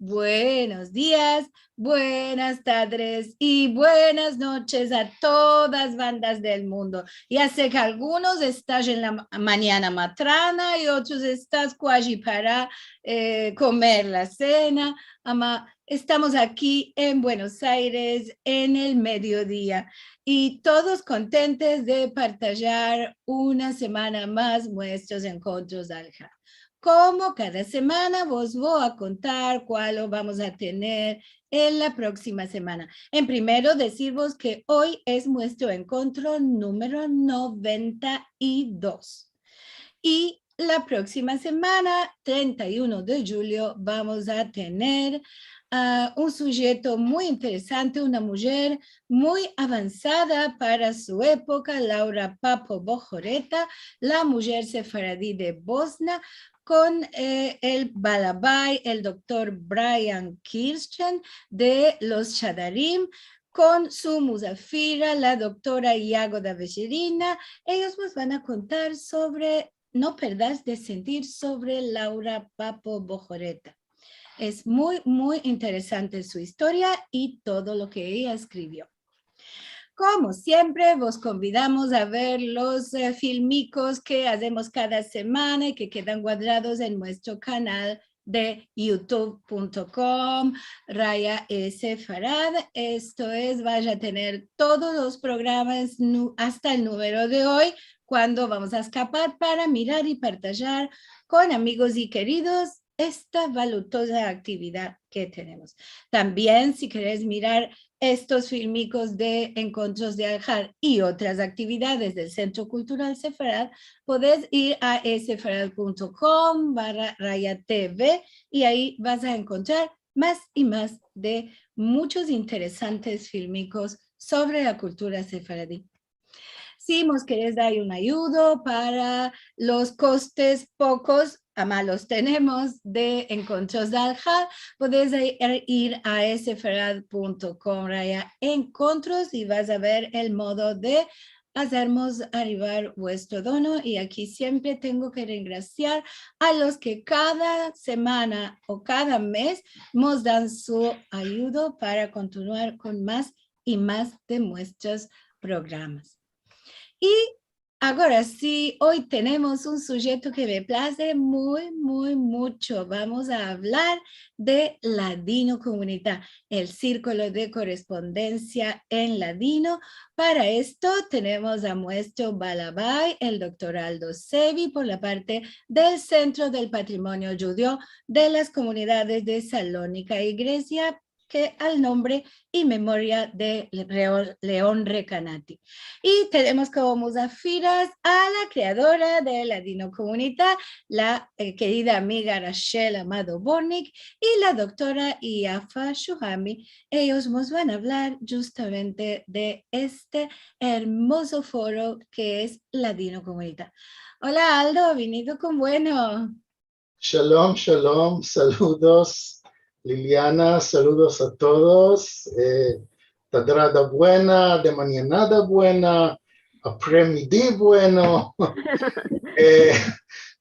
Buenos días, buenas tardes y buenas noches a todas bandas del mundo. Ya sé que algunos están en la mañana matrana y otros están quasi para comer la cena. Estamos aquí en Buenos Aires en el mediodía y todos contentos de partillar una semana más nuestros encuentros al JAR. Como cada semana vos voy a contar cuál vamos a tener en la próxima semana. En primero, decirvos que hoy es nuestro encuentro número 92. Y la próxima semana, 31 de julio, vamos a tener un sujeto muy interesante, una mujer muy avanzada para su época, Laura Papo Bojoreta, la mujer sefaradí de Bosnia, con el Balabai, el doctor Brian Kirsten de los Shadarim, con su musafira, la doctora Iago da Vegerina. Ellos nos van a contar sobre, no perdas de sentir, sobre Laura Papo Bojoreta. Es muy, muy interesante su historia y todo lo que ella escribió. Como siempre, vos convidamos a ver los filmicos que hacemos cada semana y que quedan guardados en nuestro canal de youtube.com, Raya S. Farad. Esto es, vaya a tener todos los programas hasta el número de hoy, cuando vamos a escapar para mirar y partillar con amigos y queridos esta valuosa actividad que tenemos. También, si querés mirar estos filmicos de encuentros de Al-JAR y otras actividades del Centro Cultural Sefarad, podés ir a sefarad.com/raya-tv y ahí vas a encontrar más y más de muchos interesantes filmicos sobre la cultura sefaradí. Si nos querés dar una ayuda para los costes pocos, además los tenemos, de encuentros de Al-JAR, podés ir a sefarad.com/encuentros y vas a ver el modo de hacernos arribar vuestro dono. Y aquí siempre tengo que agradecer a los que cada semana o cada mes nos dan su ayuda para continuar con más y más de nuestros programas. Y ahora sí, hoy tenemos un sujeto que me place muy, muy mucho. Vamos a hablar de Ladino Comunidad, el círculo de correspondencia en ladino. Para esto tenemos a nuestro Balabai, el doctor Aldo Sevi, por la parte del Centro del Patrimonio Judío de las Comunidades de Salónica y Grecia, que al nombre y memoria de León Recanati. Y tenemos como musafiras a la creadora de Ladino Comunidad, la querida amiga Rachel Amado Bornik y la doctora Iafa Shuhami. Ellos nos van a hablar justamente de este hermoso foro que es Ladino Comunidad. Hola Aldo, venido con bueno. Shalom, shalom, saludos Liliana, saludos a todos. Tadrada buena, de mañanada buena, apremidi bueno.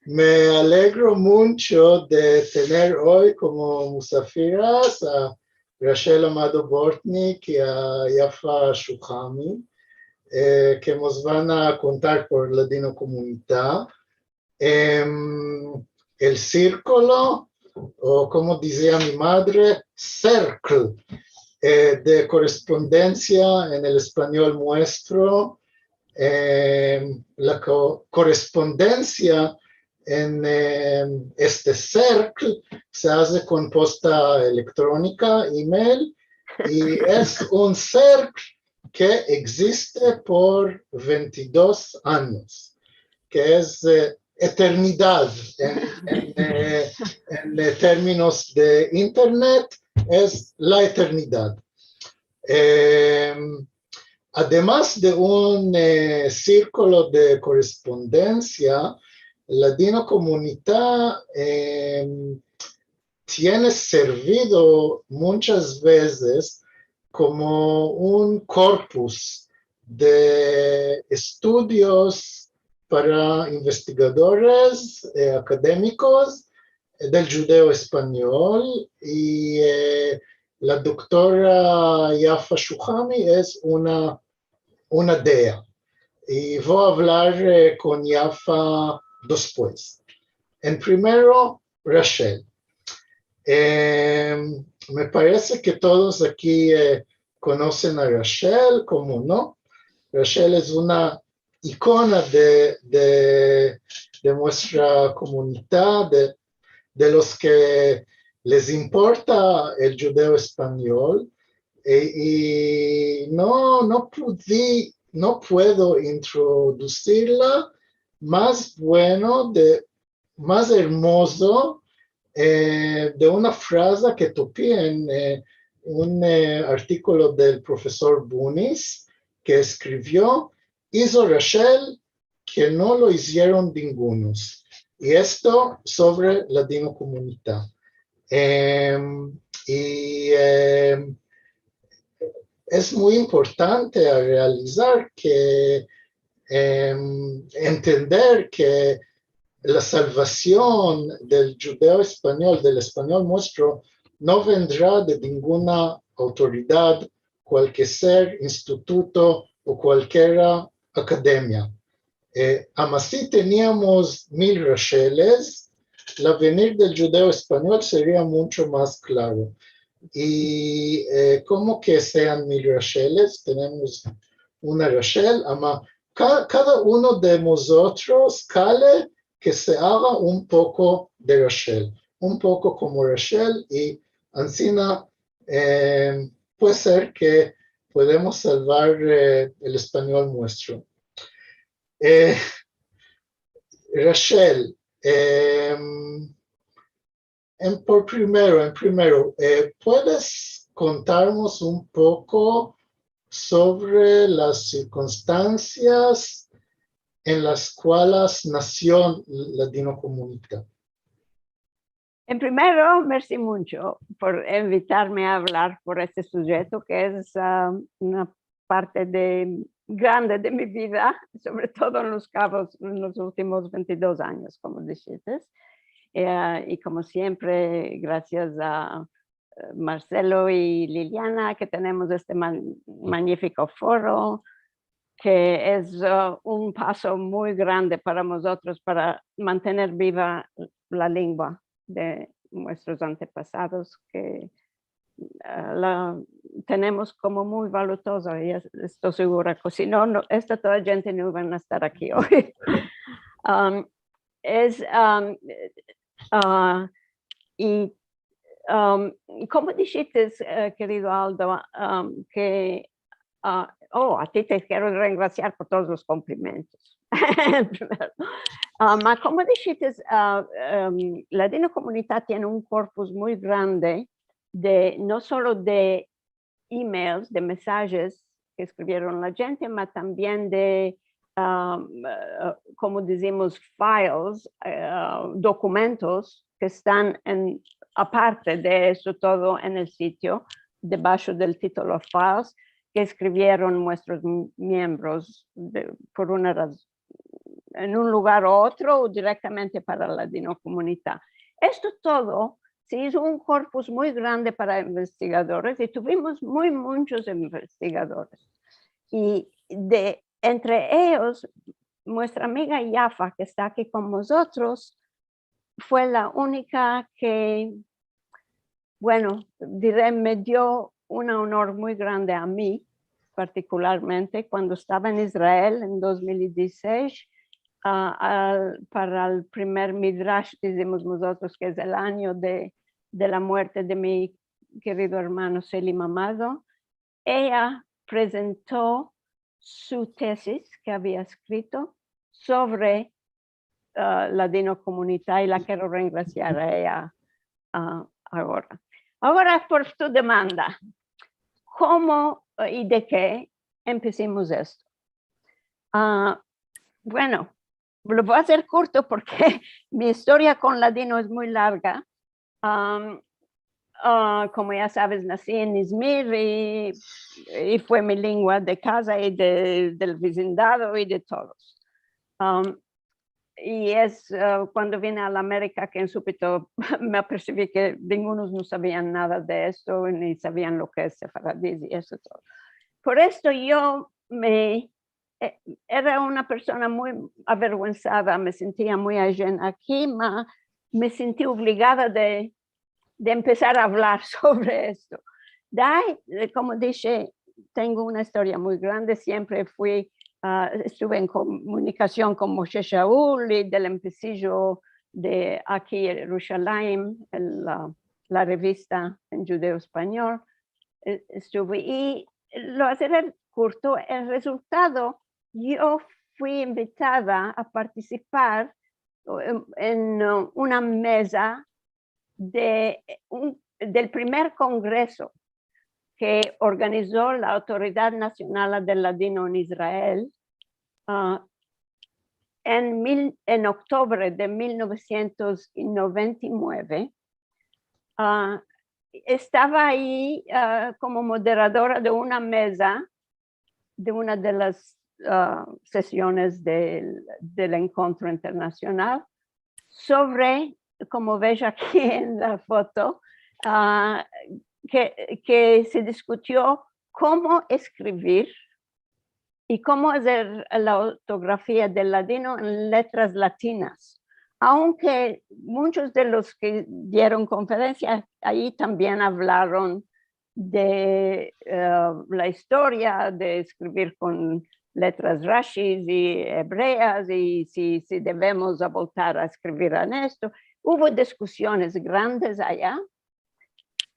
Me alegro mucho de tener hoy como musafiras a Rachel Amado Bortnik y a Yafa Shuhami, que nos van a contar por Ladino Comunidad. El círculo, o como decía mi madre, cercle de correspondencia en el español nuestro. La correspondencia en este cercle se hace con posta electrónica, email, y es un cercle que existe por 22 años, que es eternidad en términos de Internet, es la eternidad. Además de un círculo de correspondencia, Ladino Comunidad tiene servido muchas veces como un corpus de estudios para investigadores académicos del judeo español y la doctora Yafa Shuhami es una DEA. Y voy a hablar con Yafa después. En primero, Rachel. Me parece que todos aquí conocen a Rachel, ¿cómo no? Rachel es una icona de nuestra comunidad, de los que les importa el judeo español, y no puedo introducirla más más hermoso de una frase que topé en un artículo del profesor Bunis, que escribió: hizo Rachel que no lo hicieron ningunos. Y esto sobre la Dino Comunidad. Es muy importante realizar que entender que la salvación del judeo español, del español nuestro, no vendrá de ninguna autoridad, cualquier instituto o cualquier academia. Aún así teníamos 1000 Racheles, el venir del judeo español sería mucho más claro. Y como que sean 1000 Racheles, tenemos una Rachel, cada uno de nosotros cale que se haga un poco de Rachel, un poco como Rachel, y encima puede ser que podemos salvar el español nuestro. Rachel, en primero, ¿puedes contarnos un poco sobre las circunstancias en las cuales nació la Dino Comunidad? En primero, merci mucho por invitarme a hablar por este sujeto que es una parte grande de mi vida, sobre todo en Los Cabos en los últimos 22 años, como dijiste. Y como siempre, gracias a Marcelo y Liliana, que tenemos este magnífico foro, que es un paso muy grande para nosotros para mantener viva la lengua de nuestros antepasados, que la tenemos como muy valiosa, y estoy segura que si no, toda gente no van a estar aquí hoy. Y como dijiste, querido Aldo, que a ti te quiero regraciar por todos los cumplimentos. Como dijiste, la Dino Comunidad tiene un corpus muy grande no solo de emails, de mensajes que escribieron la gente, pero también de, como decimos, files, documentos que están aparte de eso todo en el sitio, debajo del título Files, que escribieron nuestros miembros por una razón, en un lugar u otro, o directamente para la Dino Comunidad. Esto todo se hizo un corpus muy grande para investigadores, y tuvimos muchos investigadores. Y entre ellos, nuestra amiga Yafa, que está aquí con nosotros, fue la única que, bueno, diré, me dio un honor muy grande a mí, particularmente cuando estaba en Israel en 2016, para el primer Midrash, decimos nosotros, que es el año de la muerte de mi querido hermano Selim Amado. Ella presentó su tesis que había escrito sobre la Dino Comunidad, y la quiero regraciar a ella ahora. Ahora, por tu demanda, ¿cómo y de qué empecemos esto? Bueno, lo voy a hacer corto porque mi historia con la Dino es muy larga. Como ya sabes, nací en Izmir y fue mi lengua de casa y del vecindado y de todos. y es cuando vine a la América que en súbito me apercibí que ninguno no sabían nada de esto, ni sabían lo que es sefaradís y eso todo. Por esto yo era una persona muy avergonzada, me sentía muy ajena aquí, me sentí obligada de empezar a hablar sobre esto. Como dije, tengo una historia muy grande, siempre estuve en comunicación con Moshe Shaul y del empecillo de aquí en Jerusalén, la revista en judeo español. Estuve y lo hacer corto, el resultado, yo fui invitada a participar en una mesa del primer congreso que organizó la Autoridad Nacional del Ladino en Israel en octubre de 1999. Estaba ahí como moderadora de una mesa de una de las sesiones del encuentro internacional sobre, como ves aquí en la foto, que se discutió cómo escribir y cómo hacer la ortografía del ladino en letras latinas. Aunque muchos de los que dieron conferencia ahí también hablaron de la historia de escribir con letras rashis y hebreas y si debemos voltar a escribir en esto. Hubo discusiones grandes allá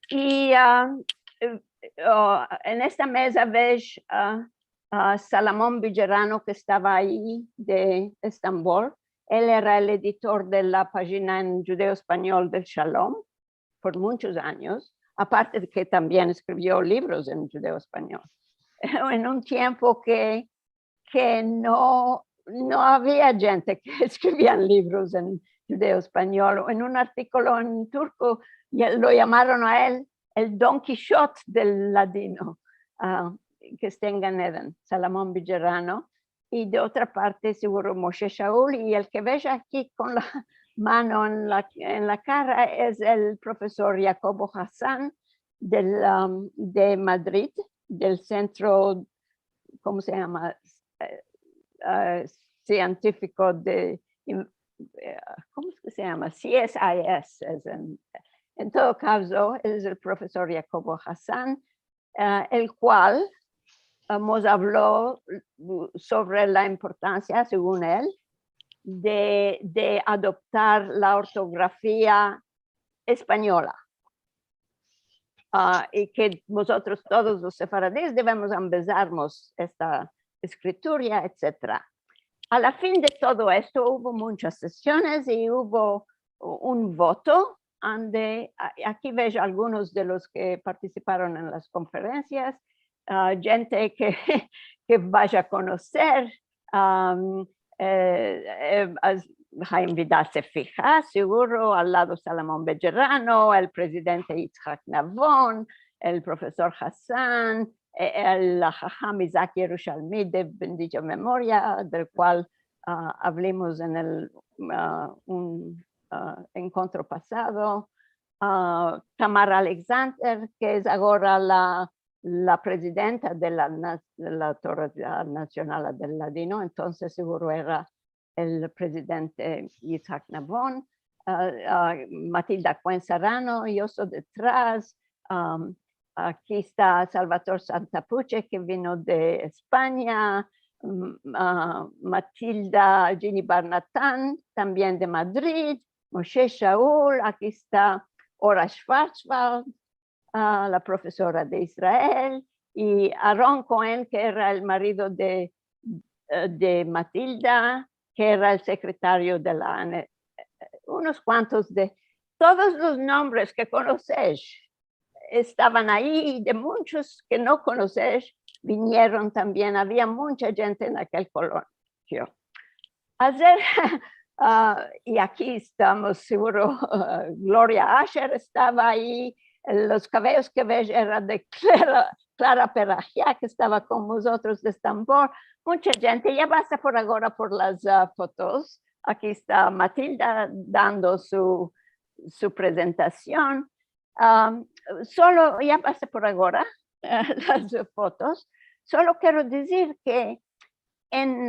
y en esta mesa ves Salomón Villarano, que estaba ahí de Estambul. Él era el editor de la página en judeo español del Shalom por muchos años, aparte de que también escribió libros en judeo español. En un tiempo que no había gente que escribía libros en judeo español. En un artículo en turco lo llamaron a él el Don Quijote del ladino, que está en Gan Eden, Salomón Villarano. Y de otra parte, seguro Moshe Shaul, y el que ves aquí con la mano en la cara es el profesor Jacobo Hassan de Madrid, del centro, ¿cómo se llama? Científico de, ¿cómo es que se llama? CSIS. En todo caso, es el profesor Jacobo Hassan, el cual nos habló sobre la importancia, según él, de adoptar la ortografía española. Y que nosotros todos los sefaradíes debemos empezarnos esta escritura, etc. A la fin de todo esto hubo muchas sesiones y hubo un voto donde aquí ves algunos de los que participaron en las conferencias, gente que vaya a conocer, Jaime Vidal se fija, seguro, al lado Salomón Villarano, el presidente Yitzhak Navon, el profesor Hassan, el Jajam Isaac Yerushalmi de bendita memoria, del cual hablamos en un encuentro pasado, Tamara Alexander, que es ahora la presidenta de la Autoridad Nacional del Ladino, entonces seguro era el presidente Yitzhak Navon, Matilda Cuen-Serrano, yo soy detrás, aquí está Salvatore Santapuche, que vino de España, Matilda Gini Barnatán, también de Madrid, Moshe Shaul, aquí está Ora Schwarzwald, la profesora de Israel, y Aaron Cohen, que era el marido de Matilda, que era el secretario de la unos cuantos de todos los nombres que conoces estaban ahí, y de muchos que no conoces vinieron también. Había mucha gente en aquel coloquio. Y aquí estamos seguro, Gloria Asher estaba ahí, los cabellos que ves eran de Clara Perajia, que estaba con nosotros de Estambul, mucha gente. Ya basta por ahora por las fotos, Aquí está Matilda dando su presentación. Solo, ya pasé por ahora las fotos. Solo quiero decir que en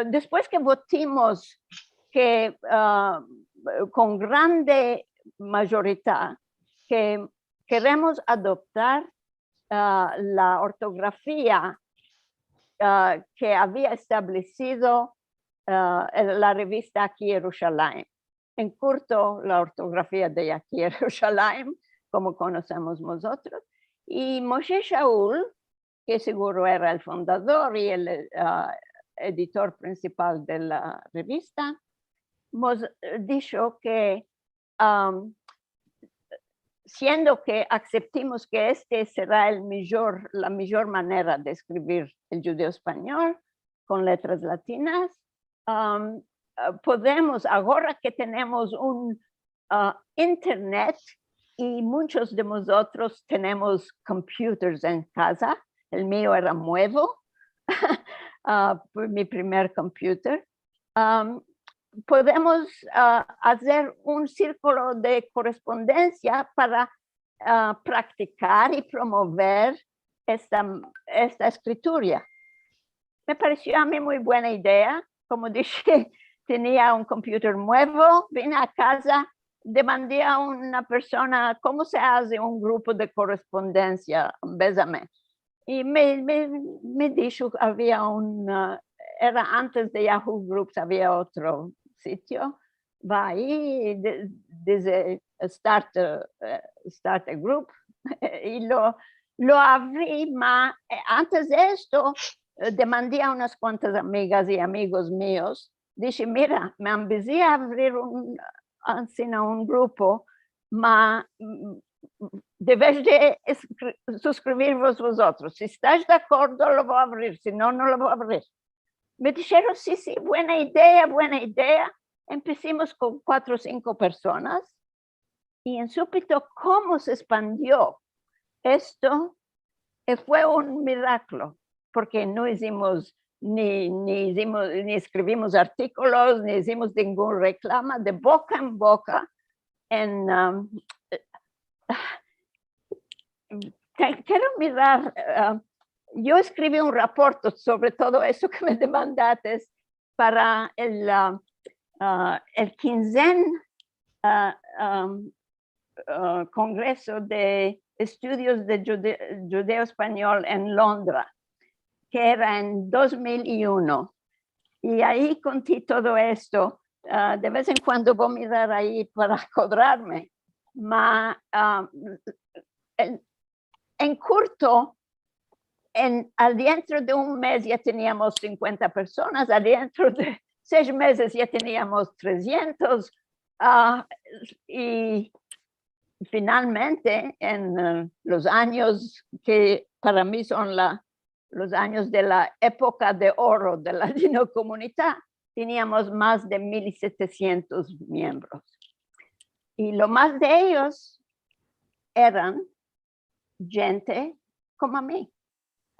después que votimos que con grande mayoría que queremos adoptar la ortografía que había establecido la revista Aquí Jerusalén. En corto, la ortografía de Aquí Jerusalén, como conocemos nosotros. Y Moshe Shaul, que seguro era el fundador y el editor principal de la revista, hemos dicho que siendo que aceptemos que este será la mejor manera de escribir el judeo español con letras latinas, podemos, ahora que tenemos un internet y muchos de nosotros tenemos computers en casa, el mío era nuevo, mi primer computer, podemos hacer un círculo de correspondencia para practicar y promover esta escritura. Me pareció a mí muy buena idea. Como dije, tenía un computer nuevo, vine a casa, demandé a una persona cómo se hace un grupo de correspondencia, bésame. Y me dijo que había era antes de Yahoo Groups, había otro sitio, va ahí, desde start a group, y lo abrí, antes de esto, demandé a unas cuantas amigas y amigos míos, dije, mira, me empecé a abrir un grupo, debes de suscribiros vosotros, si estáis de acuerdo lo voy a abrir, si no, no lo voy a abrir. Me dijeron, sí, buena idea. Empecemos con 4 o 5 personas y en súbito, ¿cómo se expandió esto? Fue un milagro, porque no hicimos ni escribimos artículos, ni hicimos ningún reclamo, de boca en boca. Quiero mirar. Yo escribí un reporte sobre todo eso que me demandaste para el 15 Congreso de Estudios de Judeo Español en Londres, que era en 2001. Y ahí conté todo esto. De vez en cuando voy a mirar ahí para cobrarme. En corto, adentro de un mes ya teníamos 50 personas, adentro de 6 meses ya teníamos 300, y finalmente en los años que para mí son los años de la época de oro de la Latino Comunidad, teníamos más de 1,700 miembros. Y lo más de ellos eran gente como a mí,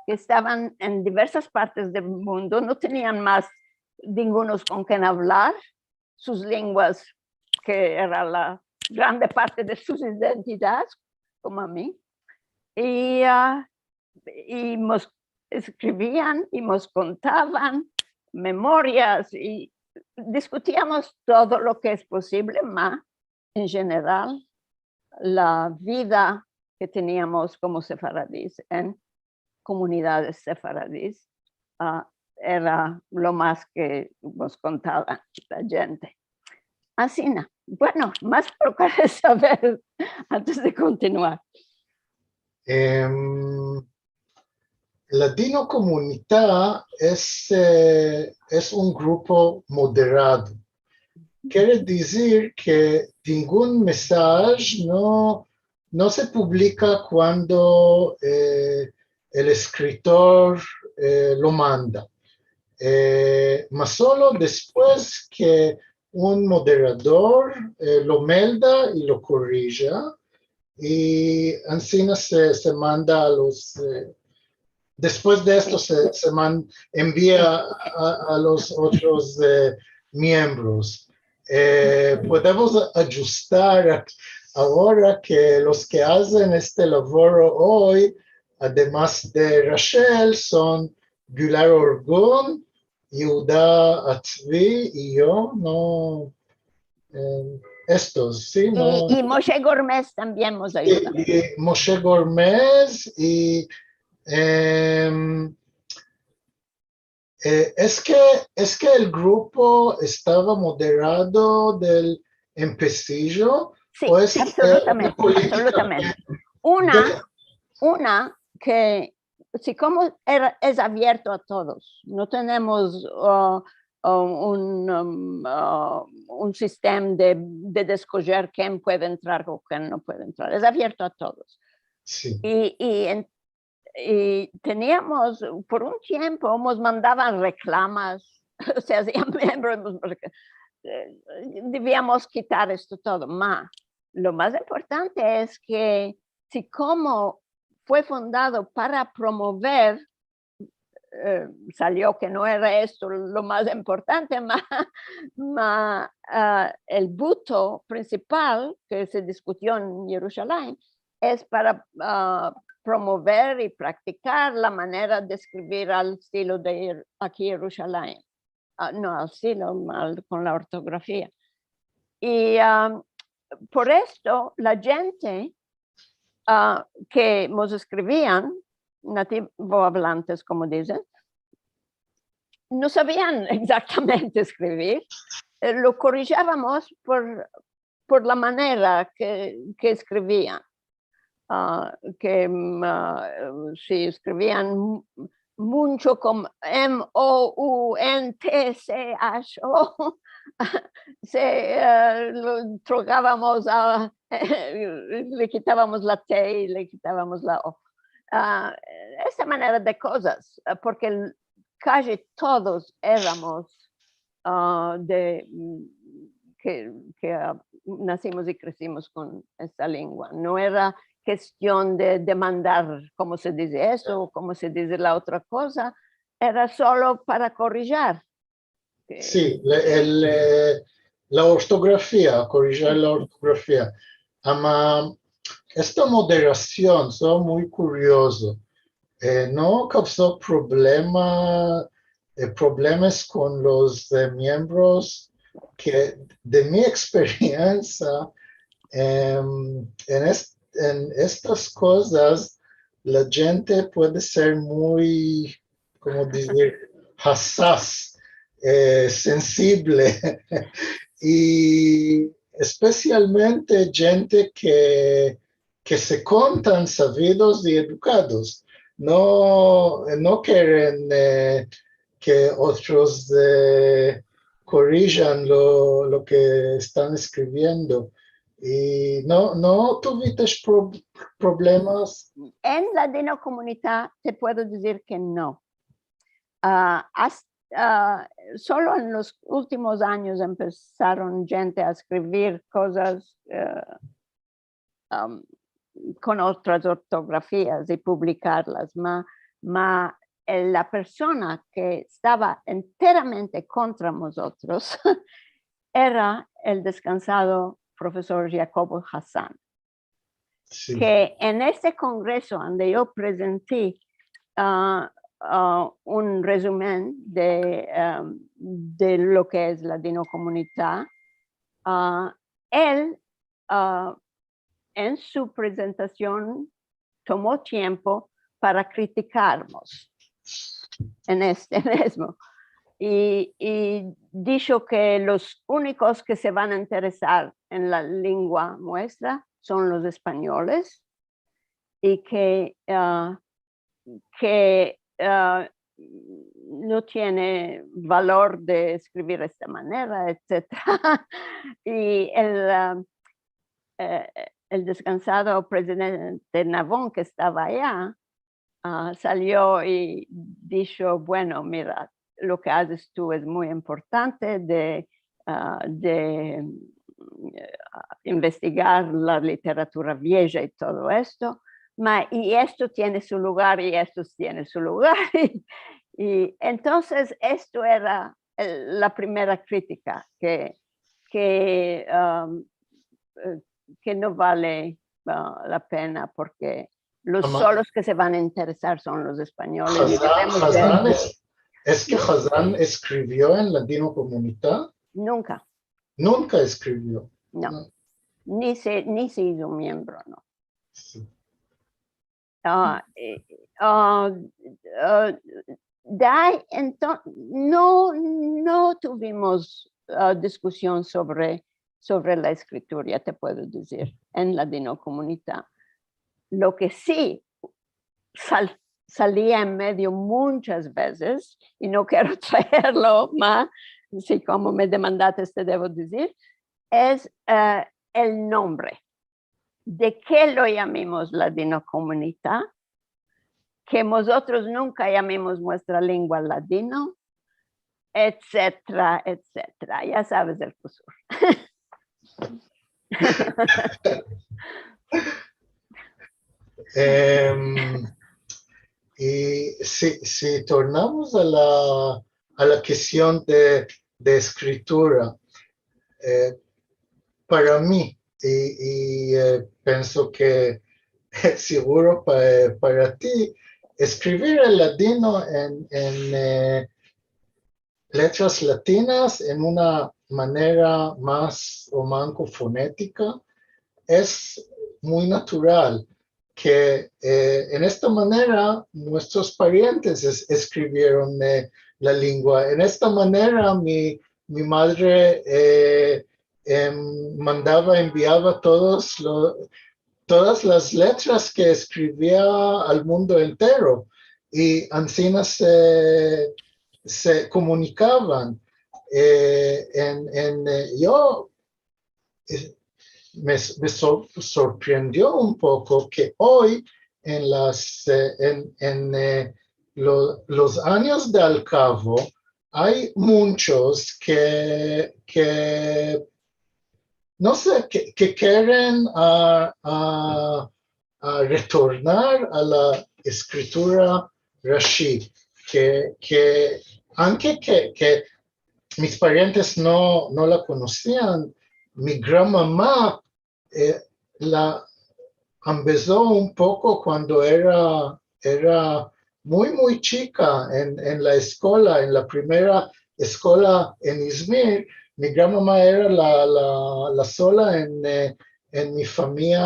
que estaban en diversas partes del mundo, no tenían más ningunos con quien hablar, sus lenguas, que era la grande parte de sus identidades, como a mí, y nos escribían y nos contaban memorias y discutíamos todo lo que es posible, más en general la vida que teníamos como sefaradís en comunidades sefaradís era lo más que nos contaba la gente. Así no. Bueno, más lo que saber antes de continuar. Latino Comunidad es un grupo moderado. Quiere decir que ningún mensaje no se publica cuando el escritor lo manda, mas solo después que un moderador lo melda y lo corrija, y así se manda a los Después de esto se envía a los otros miembros. Podemos ajustar ahora que los que hacen este labor hoy, además de Rachel, son Gular Orgun, Yehuda Atzvi y yo, no, estos, ¿sí? No, Y Moshe Gormez también nos ayuda. y Moshe Gormez y es que el grupo estaba moderado del empecillo, Sí, pues absolutamente, absolutamente. Una que, sí, como es abierto a todos, no tenemos un sistema de descoger quién puede entrar o quién no puede entrar, es abierto a todos. sí. Y teníamos, por un tiempo, nos mandaban reclamas, o sea, hacían miembros, debíamos quitar esto todo. Lo más importante es que si como fue fundado para promover, salió que no era esto lo más importante, el buto principal que se discutió en Jerusalén es para promover y practicar la manera de escribir al estilo de aquí Jerusalén. No al estilo, con la ortografía. Y por esto la gente que nos escribían, nativo hablantes como dicen, no sabían exactamente escribir, lo corrigíamos por la manera que escribían. Si escribían mucho como M-O-U-N-T-C-H-O, lo trogábamos, le quitábamos la T y le quitábamos la O. Esa manera de cosas, porque casi todos éramos que nacimos y crecimos con esta lengua. No era cuestión de demandar cómo se dice eso o cómo se dice la otra cosa, era solo para corregir. Sí, la ortografía, corregir la ortografía. Esta moderación, soy muy curioso, no causó problemas con los miembros que, de mi experiencia, en estas cosas, la gente puede ser muy, como decir, hassas, sensible, y especialmente gente que se contan sabidos y educados. No quieren que otros corrijan lo que están escribiendo. Y no tuviste problemas. En la denocomunidad te puedo decir que no. Solo en los últimos años empezaron gente a escribir cosas con otras ortografías y publicarlas, la persona que estaba enteramente contra nosotros era el descansado profesor Jacobo Hassan, Sí. que en este congreso donde yo presenté un resumen de lo que es la dinocomunidad, él en su presentación tomó tiempo para criticarnos en este mismo. Y dijo que los únicos que se van a interesar en la lengua nuestra son los españoles y que no tiene valor de escribir de esta manera, etc. Y el descansado presidente Navón, que estaba allá, salió y dijo, bueno, mira, lo que haces tú es muy importante de investigar la literatura vieja y todo esto, y esto tiene su lugar y esto tiene su lugar. Y entonces esto era la primera crítica, que no vale la pena porque los solos que se van a interesar son los españoles. ¿Es que Hazan escribió en Ladino Comunità? Nunca. Nunca escribió. No. Ni se hizo miembro, no. Sí. No tuvimos discusión sobre la escritura, te puedo decir, en Ladino Comunità. Lo que sí salía en medio muchas veces, y no quiero traerlo más, si como me demandaste te debo decir, es el nombre. ¿De qué lo llamamos Ladino Comunità? Que nosotros nunca llamemos nuestra lengua ladino, etcétera, etcétera. Ya sabes el Cusur. Y si tornamos a la cuestión de escritura, para mí, y pienso que seguro para ti, escribir el ladino en letras latinas en una manera más o manco fonética es muy natural, que en esta manera nuestros parientes escribieron la lengua. En esta manera mi madre enviaba todas las letras que escribía al mundo entero, y así se comunicaban. Yo me sorprendió un poco que hoy en los años de al cabo hay muchos que no sé, que quieren retornar a la escritura Rashi, que aunque que mis parientes no la conocían, mi gran mamá la empezó un poco cuando era muy chica en la escuela, en la primera escuela en Izmir. Mi gran mamá era la sola en mi familia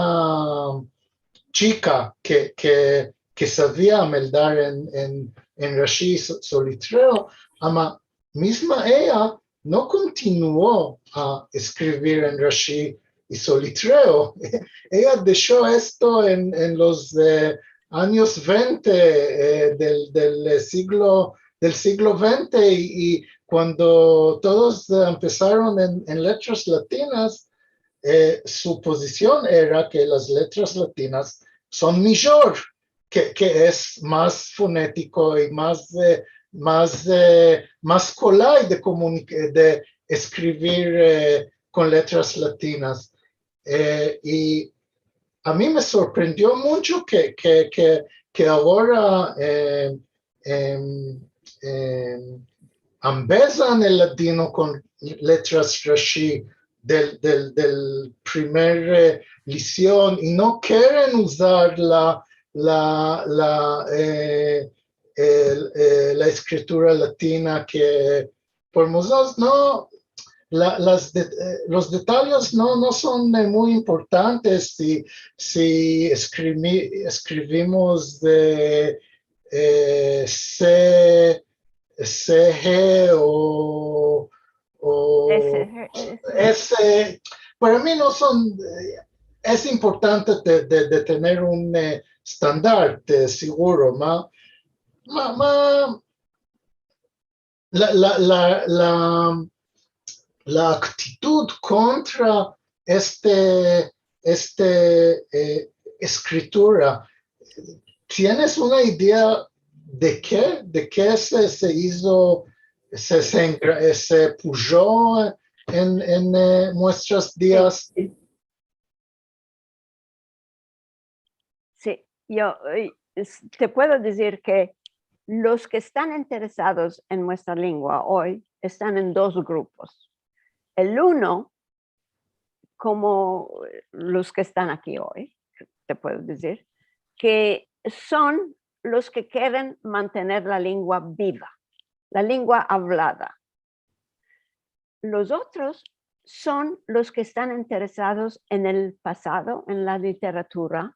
chica que sabía meldar en Rashi Solitreo, ama misma ella no continuó a escribir en Rashi y Solitreo. Ella dejó esto en los años 20 del siglo XX, y cuando todos empezaron en letras latinas, su posición era que las letras latinas son mejor, que es más fonético y más colay de escribir con letras latinas. Y a mí me sorprendió mucho que ahora empiezan el latino con letras Rashi del primer lección, y no quieren usar la escritura latina, que por nosotros no, los detalles no son muy importantes si escribimos de CG o S. Para mí no son, es importante de tener un estandarte seguro, la actitud contra escritura. ¿Tienes una idea de qué se hizo, se puso en nuestros días? Sí, yo te puedo decir que los que están interesados en nuestra lengua hoy están en dos grupos. El uno, como los que están aquí hoy, te puedo decir, que son los que quieren mantener la lengua viva, la lengua hablada. Los otros son los que están interesados en el pasado, en la literatura.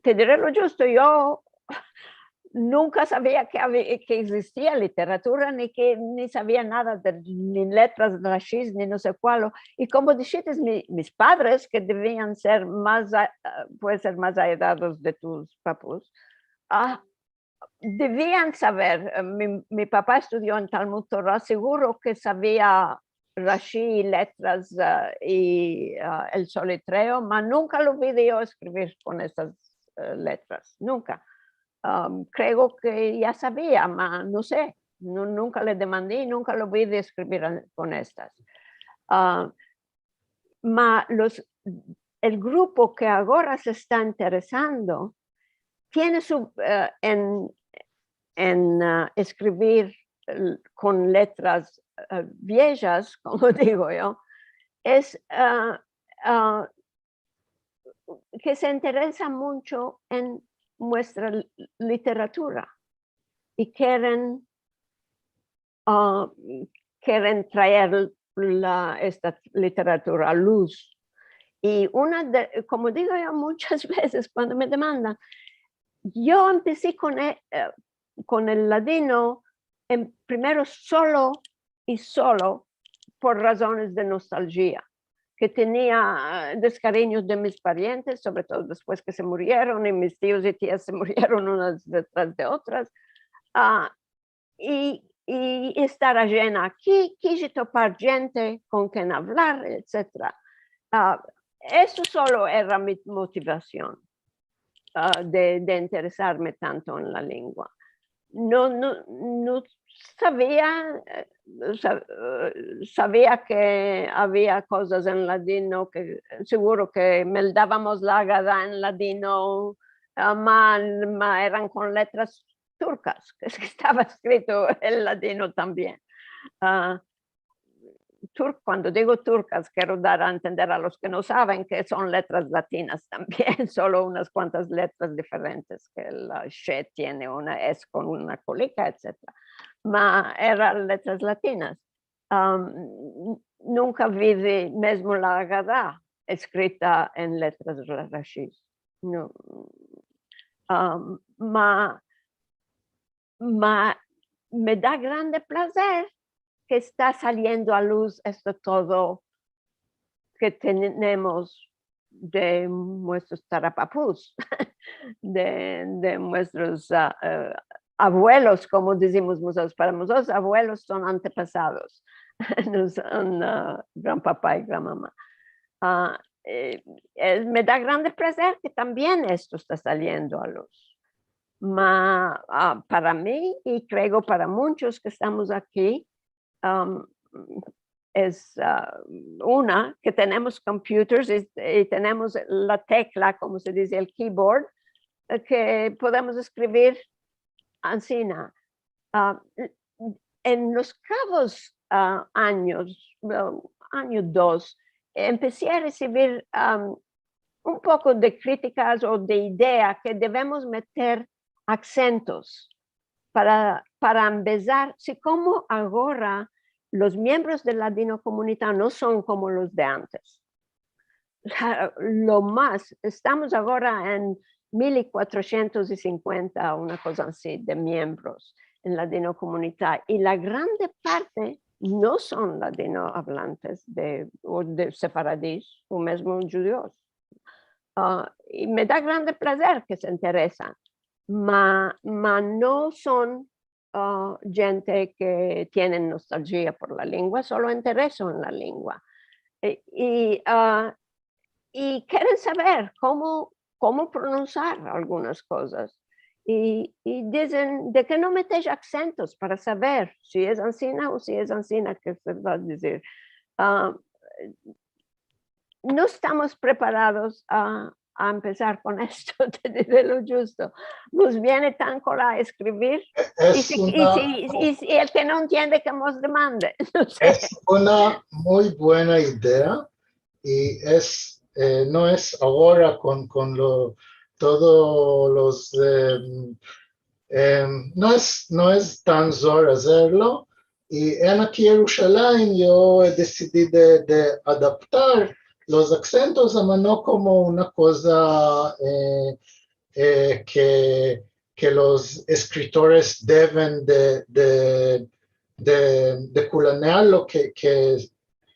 Te diré lo justo, yo nunca sabía que existía literatura, ni sabía nada ni letras rashis, ni no sé cuál. Y como dijiste, mis padres, que debían ser puede ser más allegados de tus papás, debían saber. Mi papá estudió en Talmud Torah, seguro que sabía Rashi, letras y el soletreo, pero nunca lo vi yo escribir con esas letras, nunca. Creo que ya sabía, pero no sé, nunca le demandé, nunca lo vi de escribir con estas. El grupo que ahora se está interesando tiene en escribir con letras viejas, como digo yo, es que se interesa mucho en nuestra literatura y quieren traer esta literatura a luz. Y como digo yo muchas veces cuando me demandan, yo empecé con el ladino primero solo por razones de nostalgia, que tenía descariños de mis parientes, sobre todo después que se murieron, y mis tíos y tías se murieron unas detrás de otras, y estar llena aquí, quise topar gente con quien hablar, etc. Eso solo era mi motivación de interesarme tanto en la lengua. No sabía que había cosas en ladino, que seguro que me dábamos la Haggadah en ladino, ma eran con letras turcas, que estaba escrito en ladino también. Cuando digo turcas, quiero dar a entender a los que no saben que son letras latinas también, solo unas cuantas letras diferentes, que la she tiene una S con una colica, etc. Ma eran letras latinas. Nunca vi mismo la Haggadah escrita en letras rashis. No. Me da grande placer que está saliendo a luz esto todo que tenemos de nuestros tarapapús, de nuestros abuelos, como decimos nosotros. Para nosotros abuelos son antepasados, no son gran papá y gran mamá. Me da grande placer que también esto está saliendo a luz. Para mí, y creo para muchos que estamos aquí, es una que tenemos computers y tenemos la tecla, como se dice, el keyboard, que podemos escribir encima. En los cabos años 2, empecé a recibir un poco de críticas o de idea que debemos meter acentos para empezar. Si como ahora los miembros del ladino comunitario no son como los de antes. Lo más, estamos ahora en 1450, una cosa así, de miembros en ladino comunitario. Y la grande parte no son ladino hablantes o de sefaradís o mismo judíos. Y me da grande placer que se interesan, pero no son gente que tienen nostalgia por la lengua, solo interés en la lengua. Y quieren saber cómo pronunciar algunas cosas. Y dicen, ¿de qué no metes acentos para saber si es ansina o si es ansina que se va a decir? No estamos preparados a a empezar con esto, te diré lo justo. Nos viene tan cola a escribir y el que no entiende que nos demande. No sé. Es una muy buena idea y no es ahora con todos los... no es tan zor hacerlo y en aquí en Jerusalén yo decidí de adaptar los acentos, pero no como una cosa que los escritores deben de culanearlo, que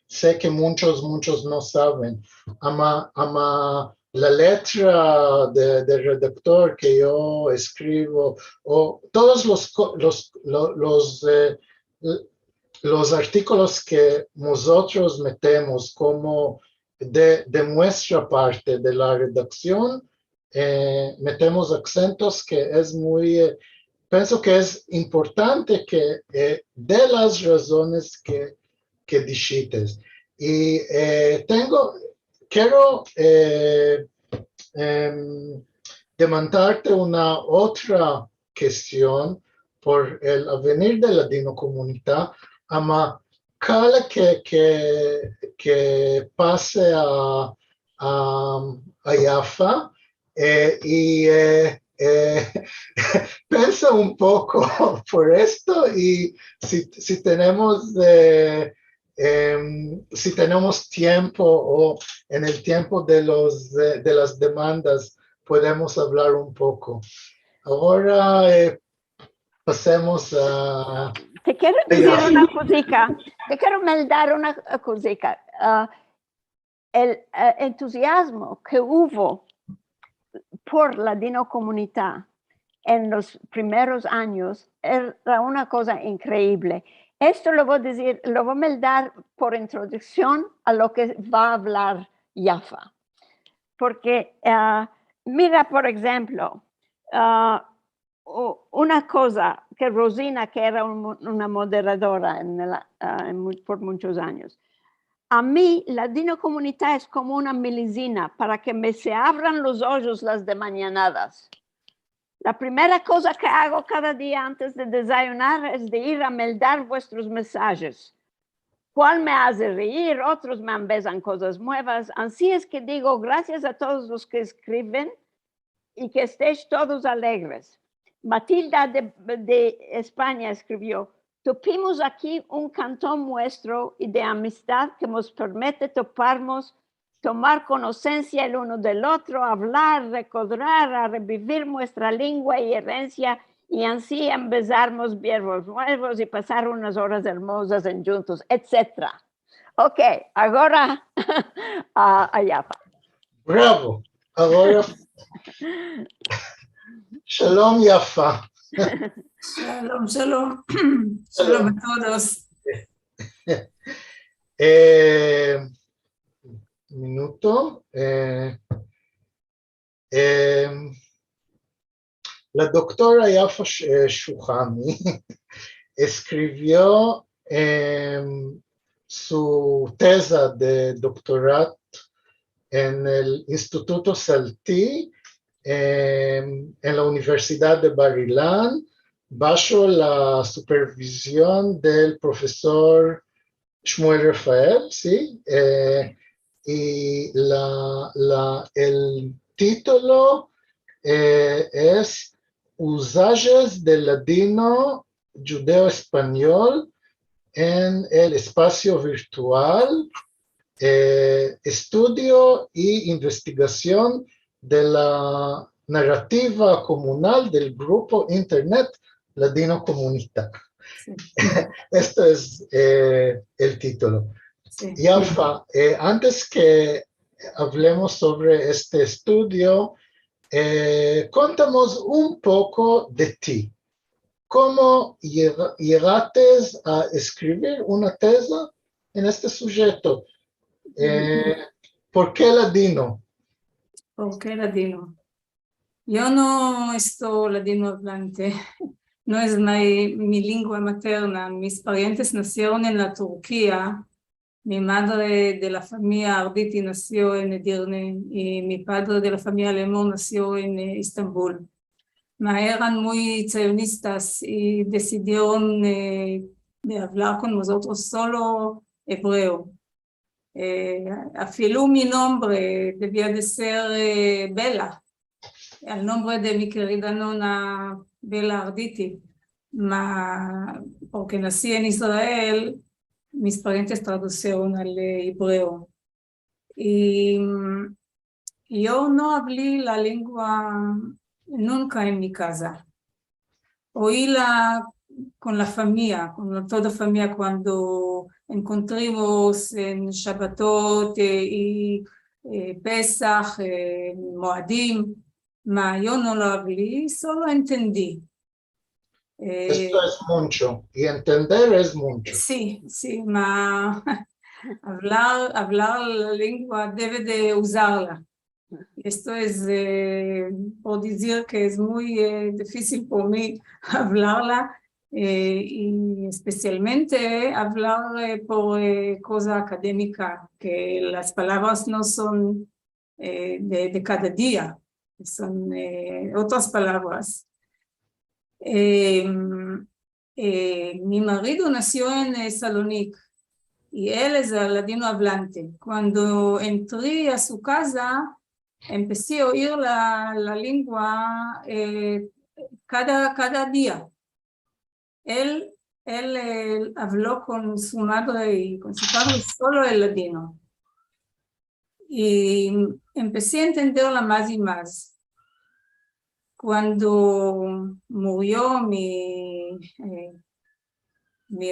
sé que muchos no saben. Ama la letra de redactor que yo escribo, o todos los artículos que nosotros metemos como de nuestra parte de la redacción, metemos acentos que es muy, pienso que es importante que de las razones que dijiste. Y quiero demandarte una otra cuestión por el avenir de la dinocomunidad, ama cada que pase a Jaffa y piensa un poco por esto y si tenemos si tenemos tiempo o en el tiempo de las demandas podemos hablar un poco. Ahora pasemos a... Te quiero decir una cosica, te quiero meldar una cosica. El entusiasmo que hubo por la dinocomunidad en los primeros años era una cosa increíble. Esto lo voy a decir, lo voy a meldar por introducción a lo que va a hablar Jaffa. Porque, mira, por ejemplo, una cosa que Rosina, que era una moderadora por muchos años, a mí la dinocomunidad es como una medicina para que me se abran los ojos las de mañanadas. La primera cosa que hago cada día antes de desayunar es de ir a meldar vuestros mensajes. ¿Cuál me hace reír? Otros me empiezan cosas nuevas. Así es que digo gracias a todos los que escriben y que estéis todos alegres. Matilda de España escribió: topimos aquí un cantón nuestro y de amistad que nos permite toparnos, tomar conocimiento el uno del otro, hablar, recordar, a revivir nuestra lengua y herencia, y así empezarnos verbos nuevos y pasar unas horas hermosas en juntos, etc. Ok, ahora a Jaffa. Bravo, ahora Shalom Jaffa. Shalom, shalom. Shalom a todos. Minuto. La doctora Jaffa Shuhami escribió su tesa de doctorado en el Instituto Saltí, en la Universidad de Bar Ilan, bajo la supervisión del profesor Shmuel Rafael, ¿sí? Y el título es Usajes del ladino judeo-español en el espacio virtual, estudio y investigación de la narrativa comunal del grupo Internet Ladino Comunidad. Sí. Esto es el título. Sí. Jaffa, antes que hablemos sobre este estudio, contamos un poco de ti. ¿Cómo llegaste a escribir una tesa en este sujeto? ¿Por qué ladino? ¿Por qué ladino? Yo no estoy ladino hablante, no es mi lengua materna. Mis parientes nacieron en la Turquía Mi madre de la familia Arditi nació en Edirne y mi padre de la familia Lemon nació en Estambul. Eran muy sionistas y decidieron de hablar con nosotros solo hebreo. Afilú mi nombre debía de ser Bella, el nombre de mi querida nona Bella Arditi, porque nací en Israel, mis parientes traducieron al hebreo. Y yo no hablé la lengua nunca en mi casa. Oíla con la familia, con toda la familia cuando encontramos en Shabbatot y Pesach, Moadim, yo no lo hablé, solo entendí. Esto es mucho, y entender es mucho. Sí, hablar la lengua debe de usarla. Esto es por decir que es muy difícil por mí hablarla y especialmente hablar por cosa académica, que las palabras no son de cada día, son otras palabras. Mi marido nació en Salónica y él es ladino hablante. Cuando entré a su casa, empecé a oír la lengua cada día. Él habló con su madre y con su padre solo el ladino. Y empecé a entenderla más y más. Cuando murió mi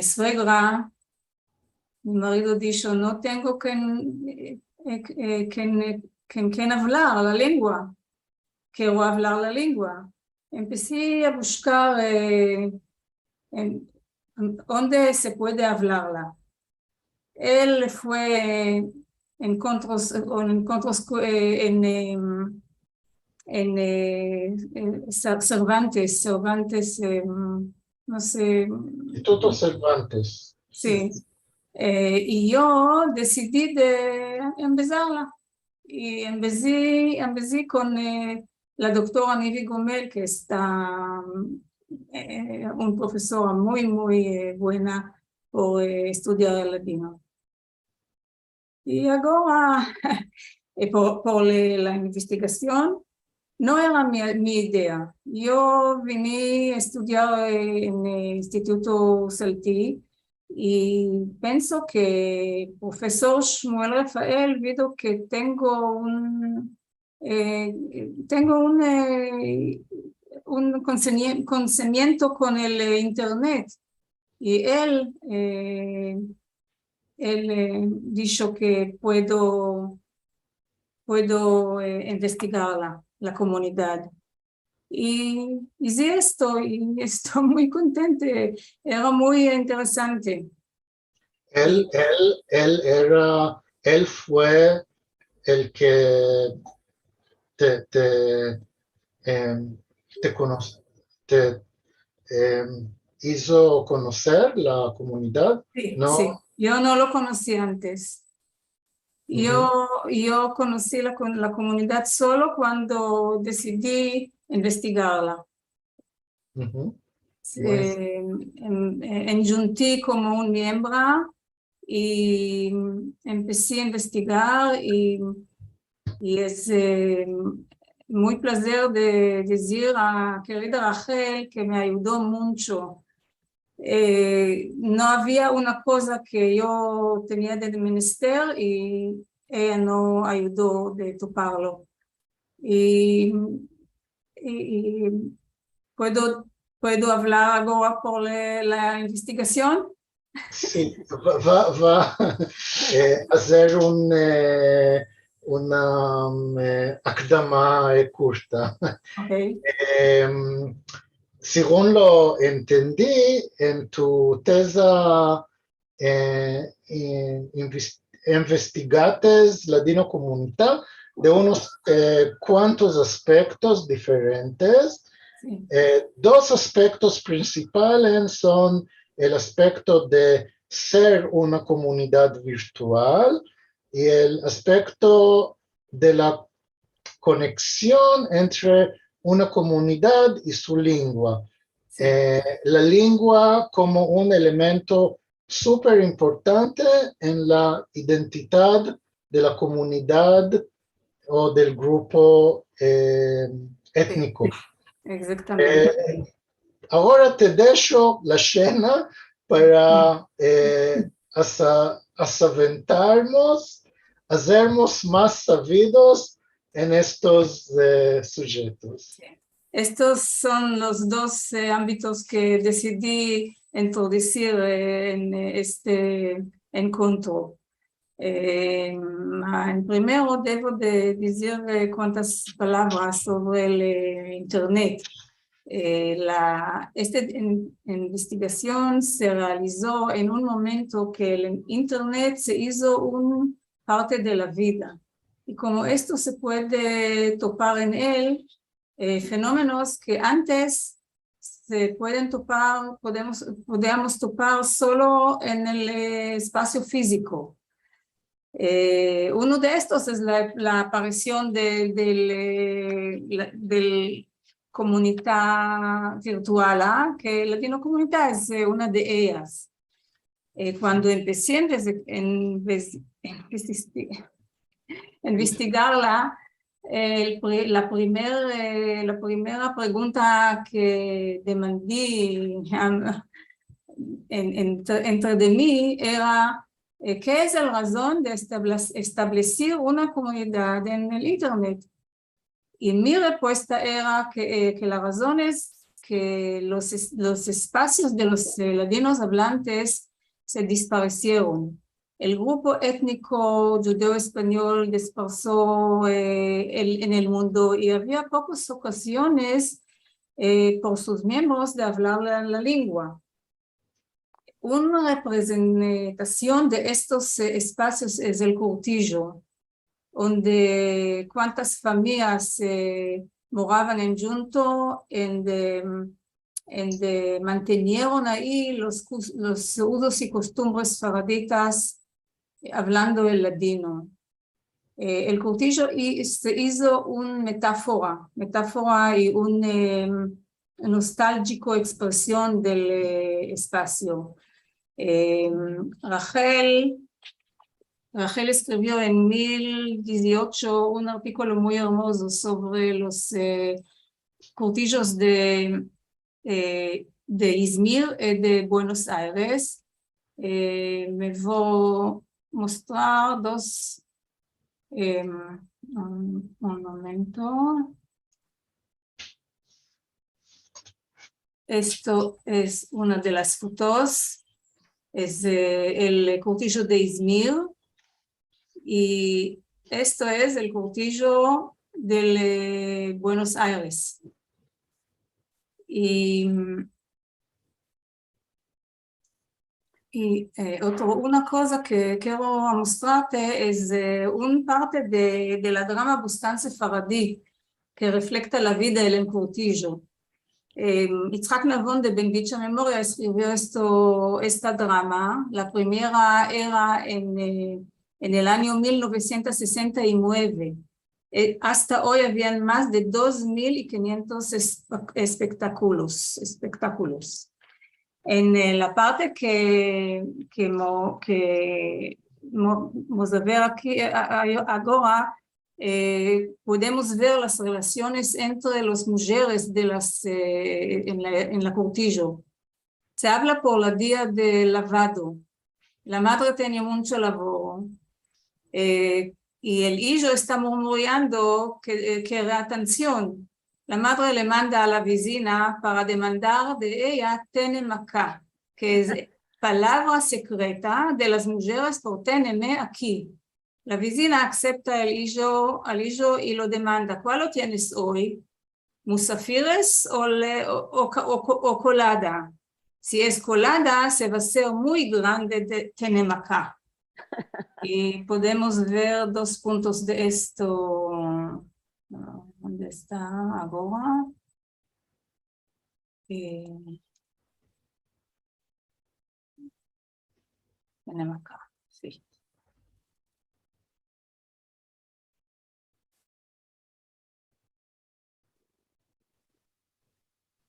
suegra, mi marido dijo, no tengo que hablar la lengua, quiero hablar la lengua. Empecé a buscar dónde se puede hablarla. Él fue encontros en Cervantes, no sé. Instituto Cervantes. Sí. Y yo decidí de empezarla. Y empecé con la doctora Nivi Gomel, que está un profesor muy, muy buena por estudiar el latino. Y ahora, por la investigación, no era mi idea. Yo vine a estudiar en el Instituto Salti y pienso que el profesor Shmuel Rafael vio que tengo un conocimiento con el internet y él dijo que puedo investigar la comunidad. Y hice esto y estoy muy contenta, era muy interesante. Él fue el que hizo conocer la comunidad, Sí, ¿no? sí. Yo no lo conocí antes. Yo conocí la comunidad solo cuando decidí investigarla. Enjunté como un miembro y empecé a investigar y es muy placer de decir a querida Rachel que me ayudó mucho. No había una cosa que yo tenía de menester y ella no ayudó de toparlo. Y ¿puedo hablar ahora por la investigación? Sí, va a hacer una הקדמה corta. Okay. Según lo entendí, en tu tesa investigaste la Ladino Comunità de unos cuantos aspectos diferentes. Sí. Dos aspectos principales son el aspecto de ser una comunidad virtual y el aspecto de la conexión entre una comunidad y su lengua. Sí. La lengua como un elemento súper importante en la identidad de la comunidad o del grupo étnico. Exactamente. Ahora te dejo la escena para hacernos más sabidos en estos sujetos. Estos son los dos ámbitos que decidí introducir en este encuentro. En primero debo de decir cuántas palabras sobre el Internet. Esta investigación se realizó en un momento que el Internet se hizo una parte de la vida. Y como esto se puede topar en él, fenómenos que antes se pueden topar, podíamos topar solo en el espacio físico. Uno de estos es la aparición del comunidad virtual, que Latino Comunidad es una de ellas. Cuando empecé a investigarla, la primera pregunta que demandé entre de mí era ¿qué es la razón de establecer una comunidad en el Internet? Y mi respuesta era que la razón es que los espacios de los ladinos hablantes se desaparecieron. El grupo étnico judeo-español dispersó en el mundo y había pocas ocasiones por sus miembros de hablar la lengua. Una representación de estos espacios es el cortijo, donde cuántas familias moraban en junto, mantenieron ahí los usos y costumbres faraditas hablando el ladino. El cortijo se hizo una metáfora y una nostálgico expresión del espacio. Rachel escribió en 2018 un artículo muy hermoso sobre los cortijos de Izmir y de Buenos Aires. Me voy a mostrar dos, un momento. Esto es una de las fotos, es el cortijo de Izmir. Y esto es el cortijo de Buenos Aires. Y una cosa que quiero mostrarte es una parte de la drama Bustan Sefaradí que refleja la vida del cortijo. Yitzhak Navon de Ben Dicha Memoria escribió esta drama. La primera era en el año 1969. Hasta hoy habían más de 2.500 espectáculos. En la parte que vamos a ver aquí ahora, podemos ver las relaciones entre las mujeres en la cortijo. Se habla por el día de lavado. La madre tenía mucho labor y el hijo está murmurando que la atención. La madre le manda a la vecina para demandar de ella Tenemacá, que es palabra secreta de las mujeres por Teneme aquí. La vecina acepta al hijo y lo demanda. ¿Cuál lo tienes hoy? ¿Musafires o colada? Si es colada, se va a ser muy grande de Tenemacá. Y podemos ver dos puntos de esto. ¿Dónde está ahora? tenemos acá, sí.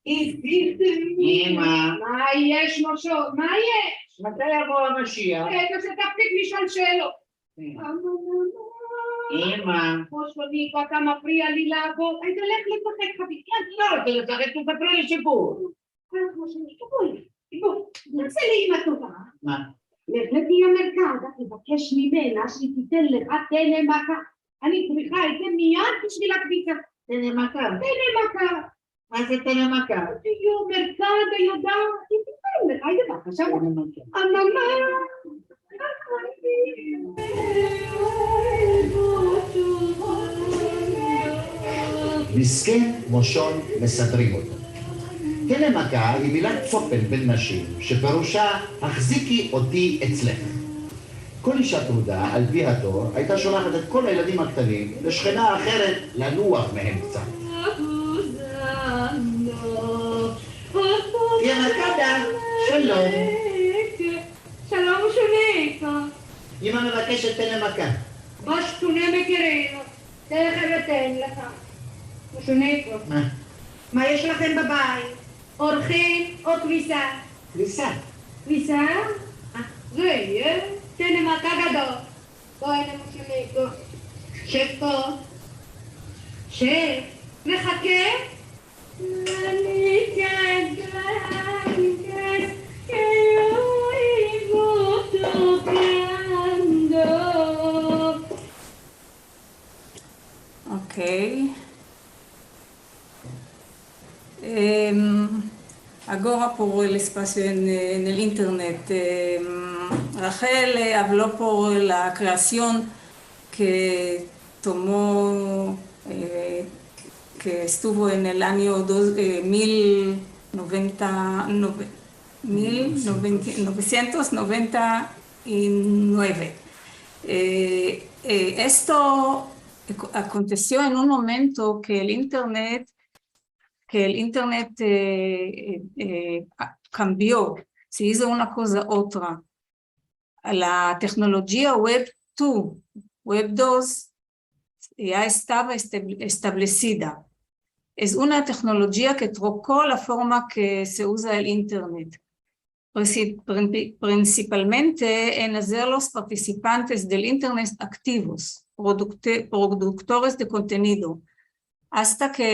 אמא, מה יש משה? מה יש? מתי יבוא המשיח? רגע שתפסיק לשאול שאלות. אמא. מושוניקו, אתה מפריע לי לעבוד. היית הולך לשחק חביב. לא, זה לשחק, תספרי לי סיפור. מושוניקו, בואי, נעשה לי אמא טובה. מה? לך תהיה מרכז, תבקש ממנה שהיא תיתן לך תנה מכה. אני צריכה את זה מיד בשביל הקביצה. תנה מכה. תנה מכה. מה זה תנה מכה? תהיו מרכז היודעת, היא תיתן לך, היי בבקשה. תנה מכה. אממה. מסכן מושון מסדרים אותו. תנה מכה היא מילת צופן בין נשים, שפירושה החזיקי אותי אצלך. כל אישה טרודה, על פי התור, הייתה שולחת את כל הילדים הקטנים לשכנה אחרת לנוח מהם קצת. תהיה מכה, שלום. שלום מושוניקו. אמא מבקשת תנה מכה. בשטונה מכירים, תכף אתן לך. מושוניקו, מה? מה יש לכם בבית? אורחים או כביסה? כביסה. כביסה? זה יהיה, תן מכה גדול. בוא הנה מושוניקו, שב פה. שב, מחכה. אני כדרנקס, כאיבו תוקרנדו. אוקיי. Agora por el espacio en el internet. Rachel habló por la creación que tomó, que estuvo en el año 1999. Esto aconteció en un momento que el internet cambió, se hizo una cosa otra. La tecnología Web 2 ya estaba establecida. Es una tecnología que trocó la forma que se usa el internet. Principalmente en hacer los participantes del internet activos, productores de contenido. Hasta que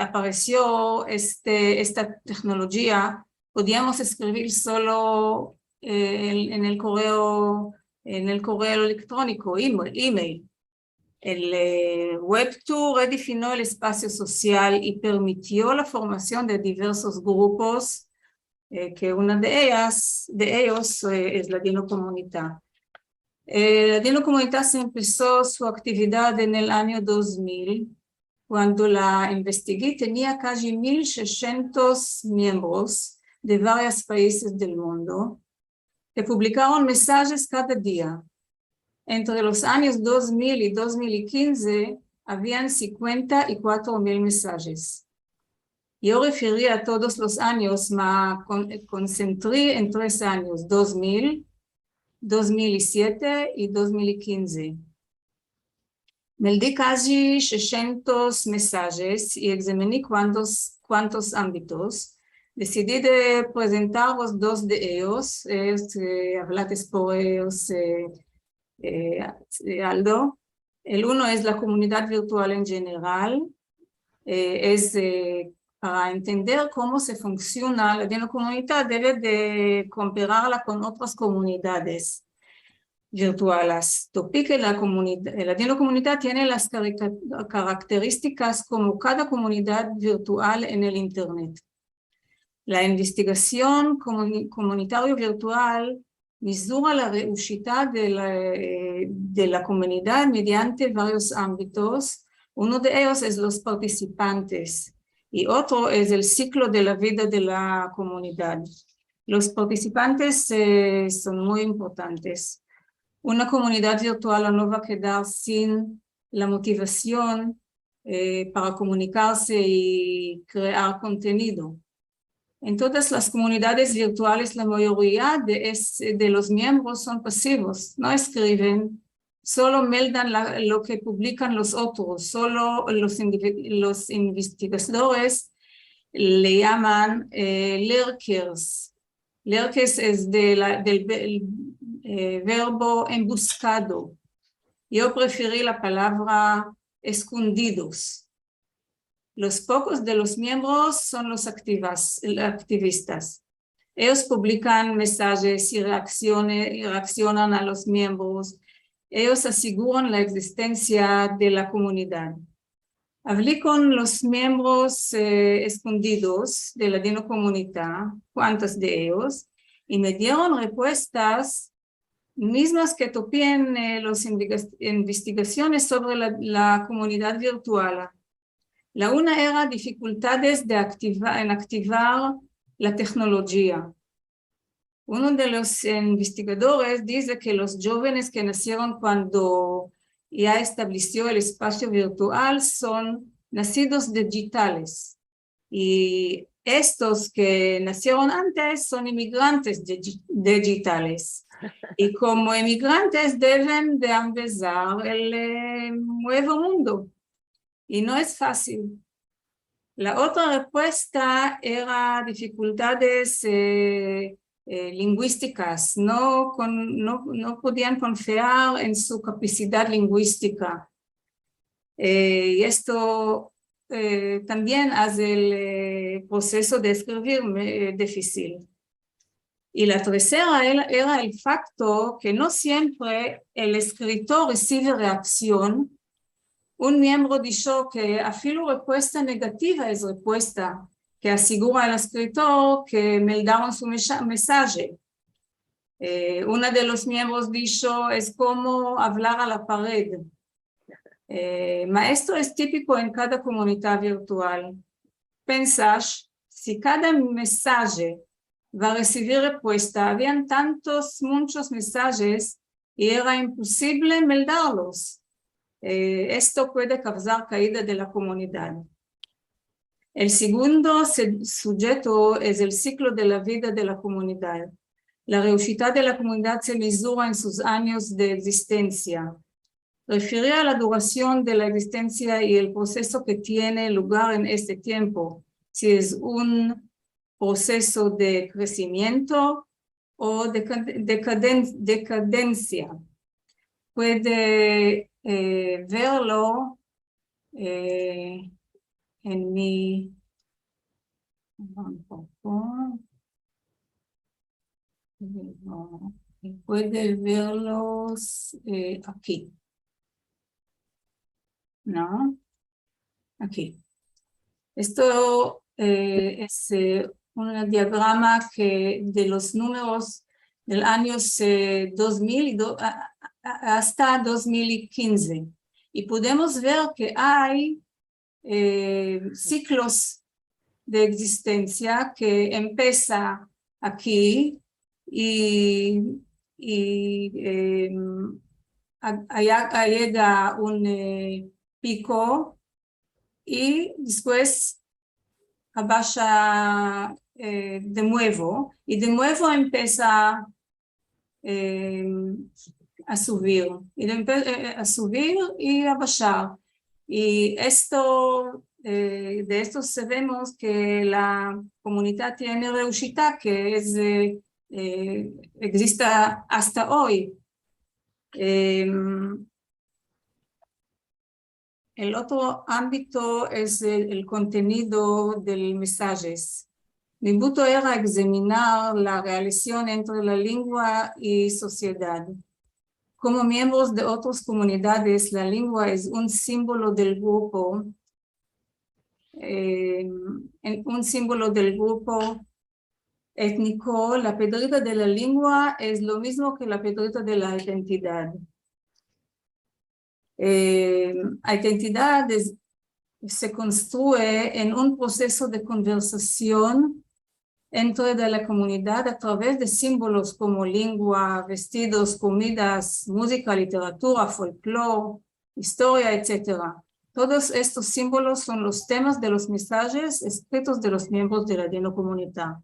apareció esta tecnología, podíamos escribir solo en el correo electrónico, email. El Web 2 redefinió el espacio social y permitió la formación de diversos grupos, que una de ellos es la Dino Comunidad. La Dino Comunidad se empezó su actividad en el año 2000, cuando la investigué tenía casi 1,600 miembros de varios países del mundo que publicaron mensajes cada día. Entre los años 2000 y 2015 habían 54,000 mensajes. Yo referí a todos los años, me concentré en 3 años, 2000, 2007 y 2015. Me di casi 600 mensajes y examiné cuántos ámbitos. Decidí de presentarlos 2 de ellos, hablates por ellos, Aldo. El uno es la comunidad virtual en general, es para entender cómo se funciona la Dino Comunidad, debe de compararla con otras comunidades virtuales. Topí que la Dino Comunidad tiene las características como cada comunidad virtual en el internet. La investigación comunitaria virtual misura la reushita de la comunidad mediante varios ámbitos. Uno de ellos es los participantes y otro es el ciclo de la vida de la comunidad. Los participantes son muy importantes. Una comunidad virtual no va a quedar sin la motivación para comunicarse y crear contenido. En todas las comunidades virtuales, la mayoría de los miembros son pasivos, no escriben, solo meldan lo que publican los otros, solo los investigadores le llaman lurkers. Lurkers es del verbo embuscado. Yo preferí la palabra escondidos. Los pocos de los miembros son los activistas. Ellos publican mensajes y reaccionan a los miembros. Ellos aseguran la existencia de la comunidad. Hablé con los miembros escondidos de la Dino Comunidad, cuantos de ellos, y me dieron respuestas mismas que topé en las investigaciones sobre la comunidad virtual. La una era dificultades en activar la tecnología. Uno de los investigadores dice que los jóvenes que nacieron cuando ya estableció el espacio virtual son nacidos digitales. Y estos que nacieron antes son inmigrantes digitales. Y como inmigrantes deben de empezar el nuevo mundo. Y no es fácil. La otra respuesta era dificultades lingüísticas. No podían confiar en su capacidad lingüística. Y esto también hace el proceso de escribir difícil. Y la tercera era el facto que no siempre el escritor recibe reacción. Un miembro dijo que afilo respuesta negativa es respuesta, que asegura al escritor que meldaron su mensaje. Uno de los miembros dijo es como hablar a la pared. Esto es típico en cada comunidad virtual. Pensás, si cada mensaje va a recibir respuesta, habían muchos mensajes y era imposible meldarlos. Esto puede causar caída de la comunidad. El segundo sujeto es el ciclo de la vida de la comunidad. La reushita de la comunidad se mesura en sus años de existencia. Refiere a la duración de la existencia y el proceso que tiene lugar en este tiempo, si es un proceso de crecimiento o decadencia. Puede verlo en mi... Puede verlos aquí. ¿No? Aquí. Esto es un diagrama de los números del año 2000 hasta 2015. Y podemos ver que hay ciclos de existencia que empieza aquí y allá llega un pico y después abaja de nuevo y de nuevo empieza a subir y a bajar. Y de esto sabemos que la comunidad tiene reushita que existe hasta hoy. El otro ámbito es el contenido de los mensajes. Mi punto era examinar la relación entre la lengua y sociedad. Como miembros de otras comunidades, la lengua es un símbolo del grupo. Un símbolo del grupo étnico. La pedrita de la lengua es lo mismo que la pedrita de la identidad. La identidad se construye en un proceso de conversación dentro de la comunidad a través de símbolos como lengua, vestidos, comidas, música, literatura, folclore, historia, etc. Todos estos símbolos son los temas de los mensajes escritos de los miembros de la Dino Comunidad.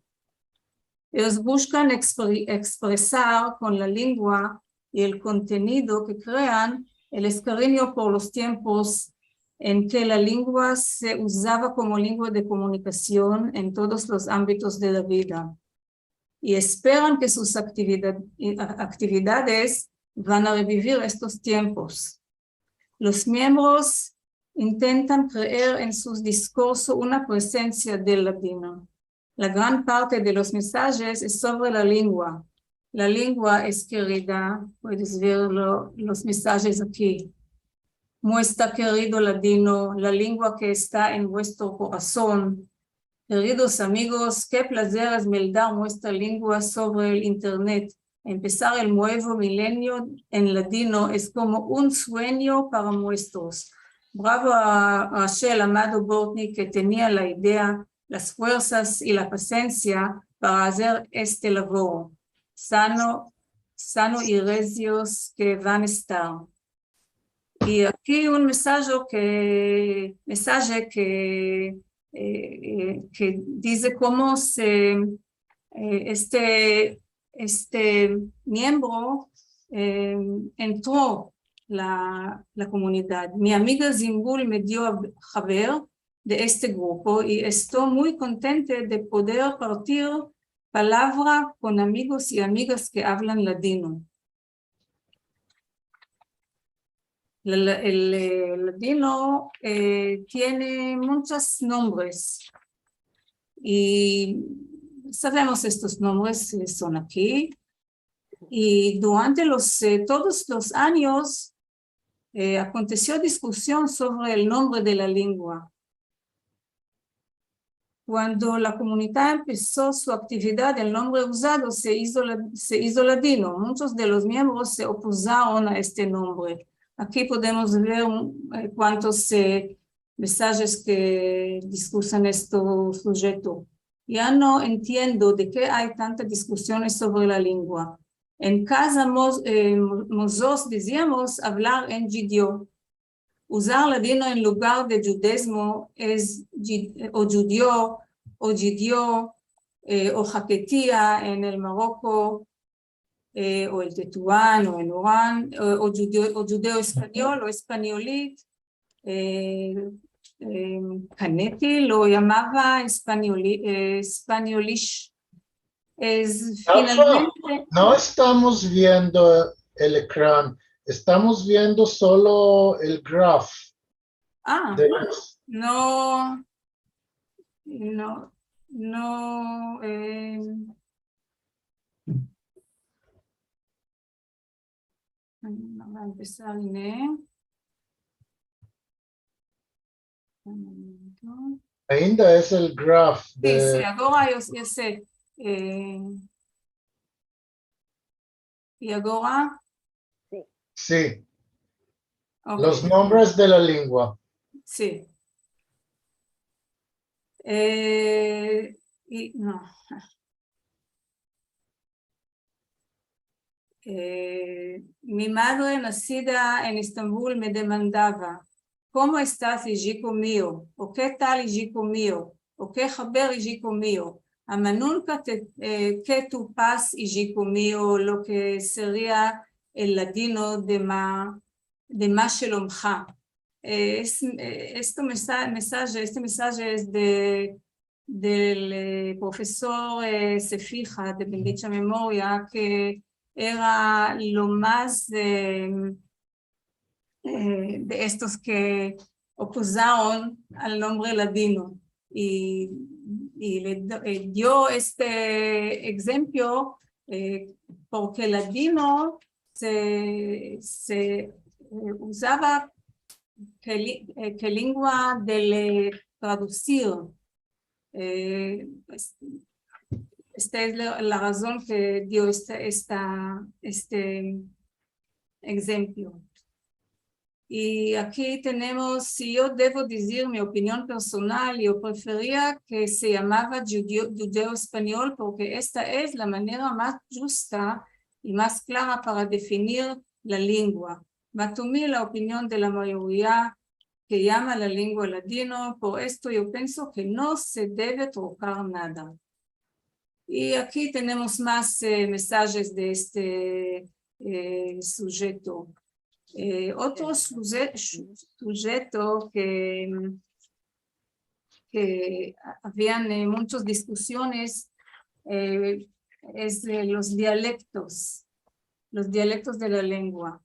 Ellos buscan expresar con la lengua y el contenido que crean el escariño por los tiempos en que la lengua se usaba como lengua de comunicación en todos los ámbitos de la vida. Y esperan que sus actividades van a revivir estos tiempos. Los miembros intentan crear en sus discursos una presencia del latino. La gran parte de los mensajes es sobre la lengua. La lengua es querida, puedes ver los mensajes aquí. Muestra, querido latino, la lengua que está en vuestro corazón. Queridos amigos, qué placer es meldar nuestra lengua sobre el internet. Empezar el nuevo milenio en latino es como un sueño para nuestros. Bravo a Rachel Amado Bortnik, que tenía la idea, las fuerzas y la paciencia para hacer este labor. Sano y recios que van a estar. Y aquí un mensaje que dice cómo este miembro entró la comunidad. Mi amiga Zimbul me dio a saber de este grupo y estoy muy contenta de poder partir palabra con amigos y amigas que hablan latino. El latino tiene muchos nombres y sabemos estos nombres son aquí. Y durante todos los años aconteció discusión sobre el nombre de la lengua. Cuando la comunidad empezó su actividad, el nombre usado se hizo latino. Muchos de los miembros se opusieron a este nombre. Aquí podemos ver cuántos mensajes que discusan este sujeto. Ya no entiendo de qué hay tantas discusiones sobre la lengua. En casa nosotros decíamos hablar en judío. Usar latino en lugar de judaísmo es o judío o jaquetía en el Marocco, o el tetuán o en Orán, o judeo español o españolit. Canetti lo llamaba españolish. Finalmente, no estamos viendo el ecrán, estamos viendo solo el graph. No. Va a empezar, ¿no? Ainda es el graph de... Sí, ahora yo sé. ¿Y ahora? Sí. Okay. Los nombres de la lengua. Sí. No. Mi madre nacida en Estambul me demandaba, ¿cómo estás, hijico mío? ¿O qué tal, hijico mío? ¿O qué haber, hijico mío? Ama nunca que tu paz, hijico mío, lo que sería el latino de ma shelomcha. Este mensaje es del profesor Sefija de bendita memoria, que era lo más de estos que opusieron al nombre latino y le dio este ejemplo porque latino se usaba que lengua de traducir. Esta es la razón que dio este ejemplo. Y aquí tenemos, si yo debo decir mi opinión personal, yo prefería que se llamaba judeo español porque esta es la manera más justa y más clara para definir la lengua. Batumí la opinión de la mayoría que llama la lengua ladino. Por esto yo pienso que no se debe trocar nada. Y aquí tenemos más mensajes de este sujeto. Otro sujeto que habían muchas discusiones es los dialectos de la lengua.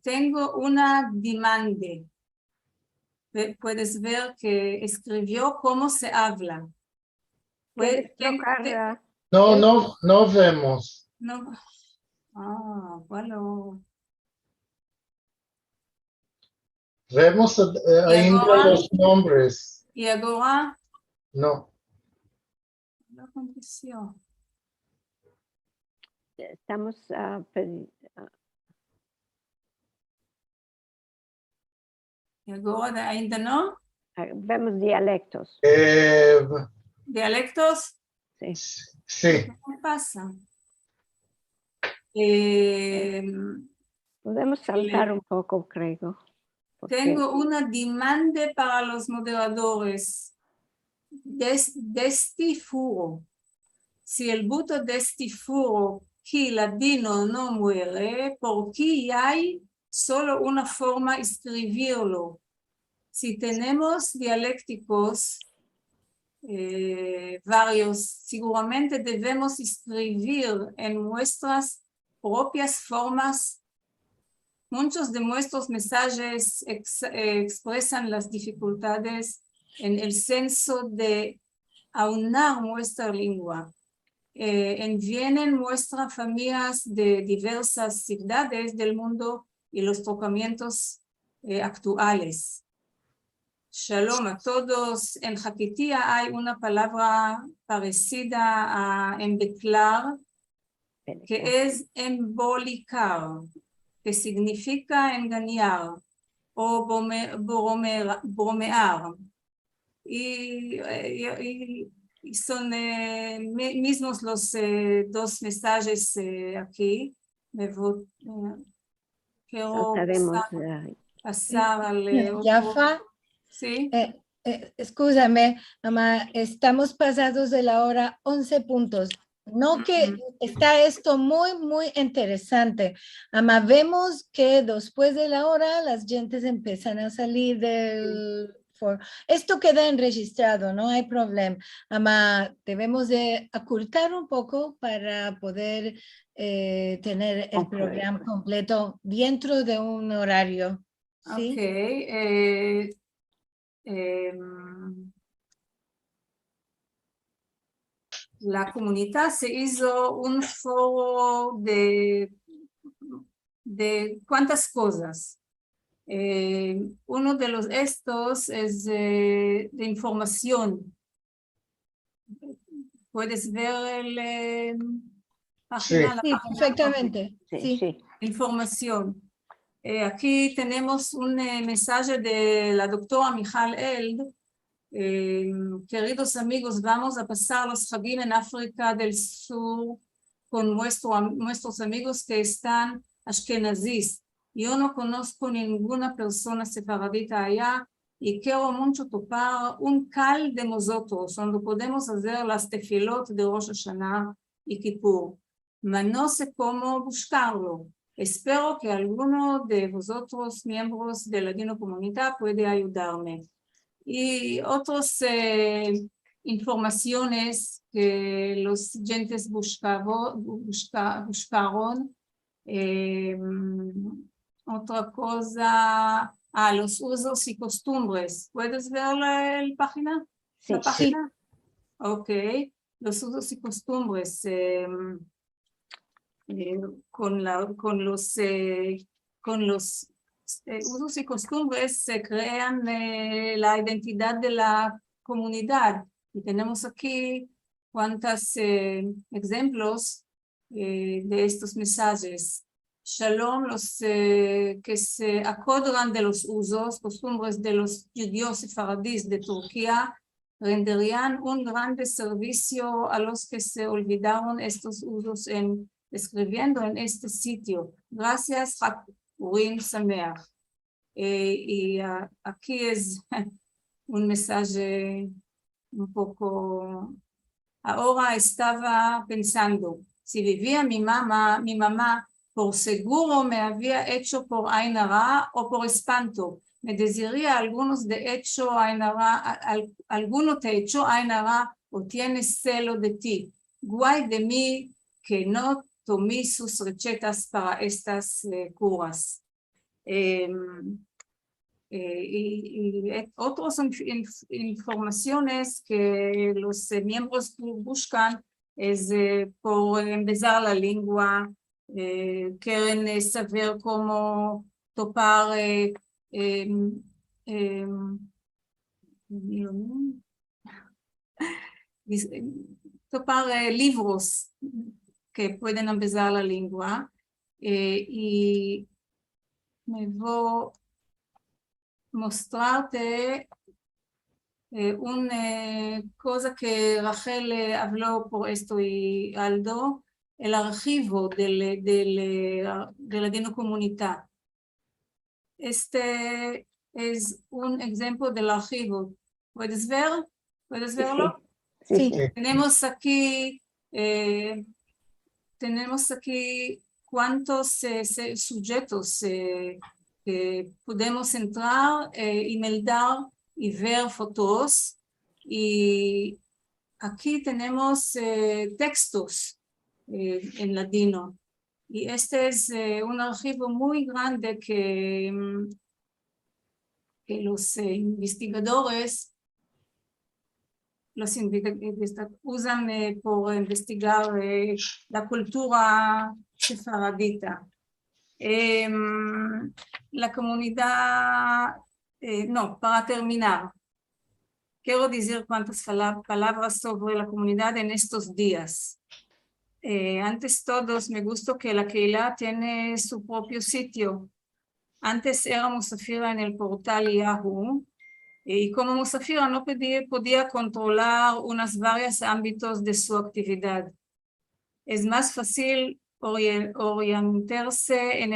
Tengo una demande. Puedes ver que escribió cómo se habla. ¿Quieres trocar? No vemos. No. Bueno. Vemos ainda los nombres. ¿Y ahora? No. No aconteció. Estamos ¿Y ahora ainda no? vemos dialectos. ¿Dialectos? Sí. Sí. ¿Qué pasa? Podemos saltar un poco, creo. Tengo una demanda para los moderadores. Desti furo. Si el voto desti furo que ladino no muere, porque hay solo una forma de escribirlo. Si tenemos dialécticos varios, seguramente debemos escribir en nuestras propias formas. Muchos de nuestros mensajes expresan las dificultades en el senso de aunar nuestra lengua. Vienen nuestras familias de diversas ciudades del mundo y los tocamientos actuales. Shalom a todos. En Jaquitía hay una palabra parecida a embeclar, que es embolicar, que significa engañar o bromear. Y son mismos los dos mensajes aquí. Quiero pasar al Yafa, sí. Escúchame, mamá, estamos pasados de la hora 11 puntos. No que está esto muy, muy interesante. Ama, vemos que después de la hora las gentes empiezan a salir del foro. Esto queda enregistrado, no hay problema. Ama, debemos de ocultar un poco para poder tener el programa completo dentro de un horario. ¿Sí? Okay. La comunidad se hizo un foro de cuántas cosas. Uno de los estos es de información. ¿Puedes ver el página? Sí, perfectamente. Sí. Información. Aquí tenemos un mensaje de la doctora Michal Eld. Queridos amigos, vamos a pasar los Hagim en África del Sur con nuestros amigos que están ashkenazis. Yo no conozco ninguna persona sefaradita allá y quiero mucho topar un cal de nosotros donde podemos hacer las tefilot de Rosh Hashanah y Kippur. Pero no sé cómo buscarlo. Espero que alguno de vosotros, miembros de la Ladino Comunidad, puede ayudarme. Y otras informaciones que los gentes buscaron. Otra cosa, los usos y costumbres. ¿Puedes ver la página? Sí. ¿La página? Sí. Ok. Los usos y costumbres. Con los usos y costumbres se crean la identidad de la comunidad. Y tenemos aquí cuantos ejemplos de estos mensajes. Shalom, los que se acordan de los usos, costumbres de los judíos sefaradíes de Turquía, renderían un grande servicio a los que se olvidaron estos usos escribiendo en este sitio. Gracias, Purim Sameach. y aquí es un mensaje un poco. Ahora estaba pensando, si vivía mi mamá, por seguro me había hecho por Ain Hara o por espanto. Me decía algunos de hecho Ain Hara, alguno te echó Ain Hara o tienes celo de ti. Guay de mí que no tomé sus recetas para estas curas. Y otras informaciones que los miembros buscan es por empezar la lengua, quieren saber cómo topar topar libros que pueden empezar la lengua, y me voy mostrarte una cosa que Rachel habló por esto y Aldo, el archivo de la Dino Comunità. Este es un ejemplo del archivo. ¿Puedes ver? ¿Puedes verlo? Sí. Tenemos aquí cuántos sujetos que podemos entrar y meldar y ver fotos, y aquí tenemos textos en ladino, y este es un archivo muy grande que los investigadores usan por investigar la cultura sefaradita. La comunidad, no, para terminar, quiero decir cuántas palabras sobre la comunidad en estos días. Antes todos, me gusta que la Keilah tiene su propio sitio. Antes era Musafira en el portal Yahoo, y como Musafira no podía controlar unos varios ámbitos de su actividad. Es más fácil orientarse en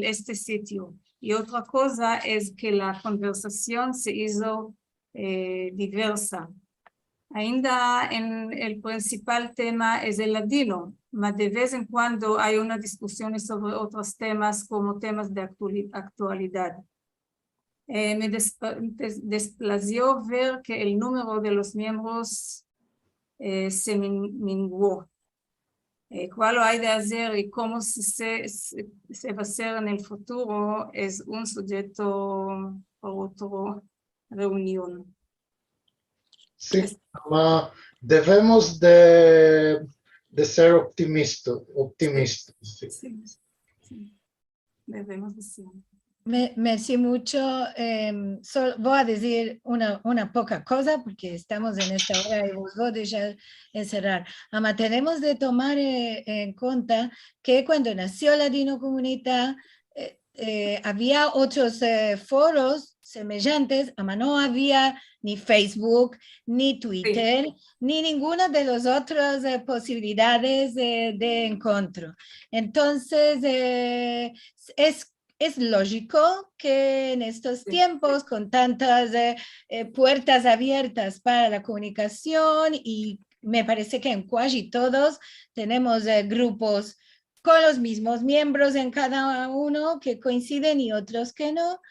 este sitio. Y otra cosa es que la conversación se hizo diversa. Ainda el principal tema es el ladino, mas de vez en cuando hay una discusión sobre otros temas como temas de actualidad. Me desplació ver que el número de los miembros se menguó. ¿Cuál hay de hacer y cómo se va a hacer en el futuro? Es un sujeto para otra reunión. Sí, debemos de ser optimistas. Sí. Sí, sí, debemos decir. Merci mucho. Voy a decir una poca cosa porque estamos en esta hora y vos voy a encerrar. Ama, tenemos de tomar en cuenta que cuando nació la Dino Comunità había otros foros semejantes, ama, no había ni Facebook, ni Twitter, sí, ni ninguna de las otras posibilidades de encuentro. Entonces, es lógico que en estos tiempos, con tantas puertas abiertas para la comunicación, y me parece que en casi todos tenemos grupos con los mismos miembros en cada uno que coinciden y otros que no,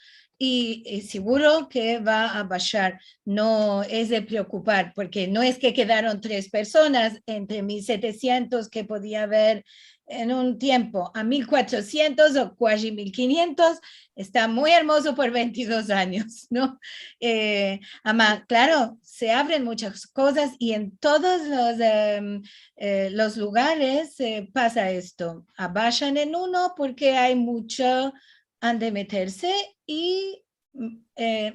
y seguro que va a bajar. No es de preocupar, porque no es que quedaron 3 personas entre 1.700 que podía haber en un tiempo a 1.400 o casi 1.500, está muy hermoso por 22 años, ¿no? Ama, claro, se abren muchas cosas y en todos los lugares pasa esto. Abajan en uno porque hay mucho han de meterse y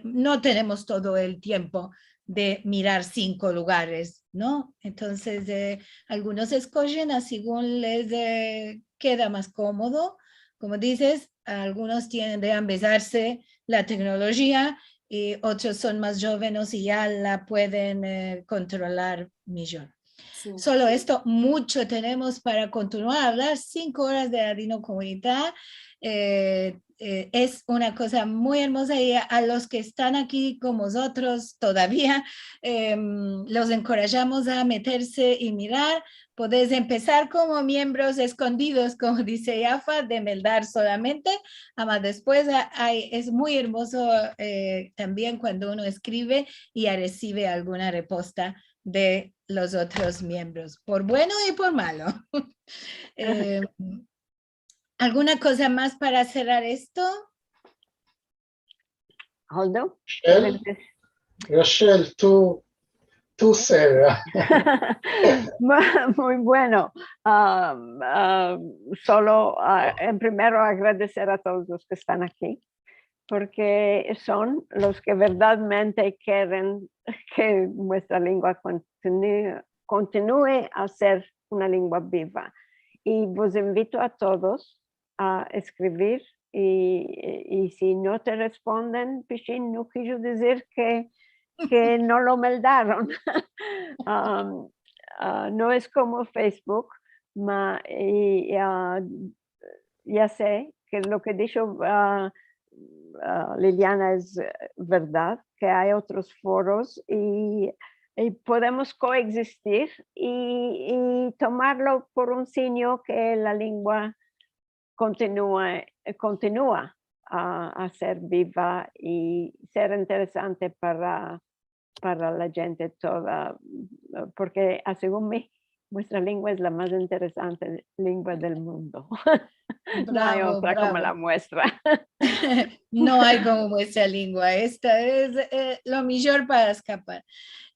no tenemos todo el tiempo de mirar 5 lugares, ¿no? Entonces, algunos escogen a según les queda más cómodo. Como dices, algunos tienen de empezarse la tecnología y otros son más jóvenes y ya la pueden controlar mejor. Sí. Solo esto, mucho tenemos para continuar a hablar, 5 horas de la Dino Comunità. es una cosa muy hermosa y a los que están aquí con nosotros todavía, los encorajamos a meterse y mirar. Podéis empezar como miembros escondidos, como dice Yafa, de Meldar solamente, además después es muy hermoso también cuando uno escribe y recibe alguna respuesta de los otros miembros, por bueno y por malo. ¿Alguna cosa más para cerrar esto? Holdo. Rachel, tú Sarah. Muy bueno. Solo en primero agradecer a todos los que están aquí, porque son los que verdaderamente quieren que nuestra lengua continúe a ser una lengua viva. Y os invito a todos a escribir y si no te responden, Pishin, no quiero decir que no lo meldaron. No es como Facebook, ya sé que lo que dijo Liliana es verdad, que hay otros foros y podemos coexistir y tomarlo por un signo que la lengua continúa a ser viva y ser interesante para la gente toda, porque según mí, nuestra lengua es la más interesante lengua del mundo. No hay otra como la muestra. No hay como nuestra lengua. Esta es lo mejor para escapar.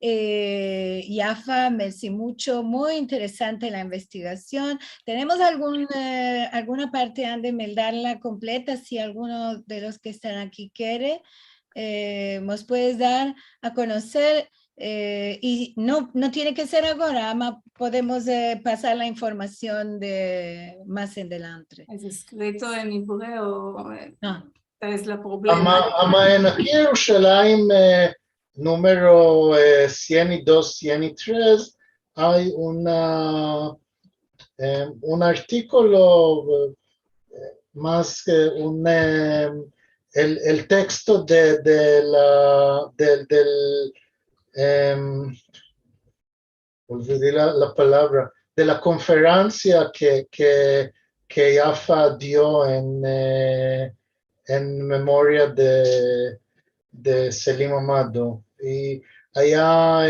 Yafa, merci mucho. Muy interesante la investigación. ¿Tenemos alguna parte de meldarla completa? Si alguno de los que están aquí quiere, nos puedes dar a conocer. Y no tiene que ser ahora, podemos pasar la información más en adelante. Es escrito en hebreo, es la problema. aquí en Jerusalén, número 102, 103, hay un artículo más que el texto del olvidé la palabra, de la conferencia que Yafa dio en memoria de Selim Amado. Y allá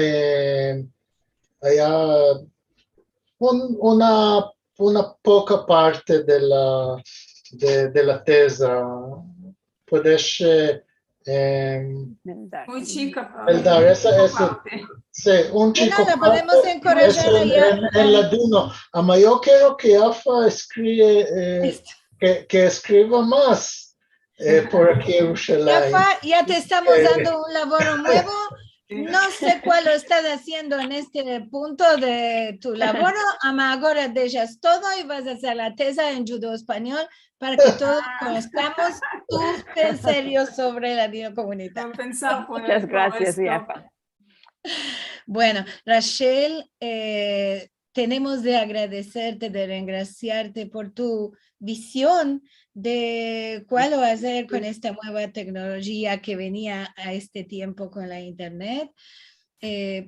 una poca parte de la tesa. Puedes muy chica. Sí, un chico podemos encorajar en ladino. Ama yo quiero que Yafa que escriba más por aquí en Jerusalén. Yafa, ya te estamos dando un labor nuevo. No sé cuál lo estás haciendo en este punto de tu labor, ama ahora dejas todo y vas a hacer la tesis en judo español para que todos conozcamos tus pensamientos sobre la Ladino comunitaria. Muchas gracias, Yafa. Bueno, Rachel, tenemos de agradecerte, de regraciarte por tu visión de cuál va a hacer con esta nueva tecnología que venía a este tiempo con la internet,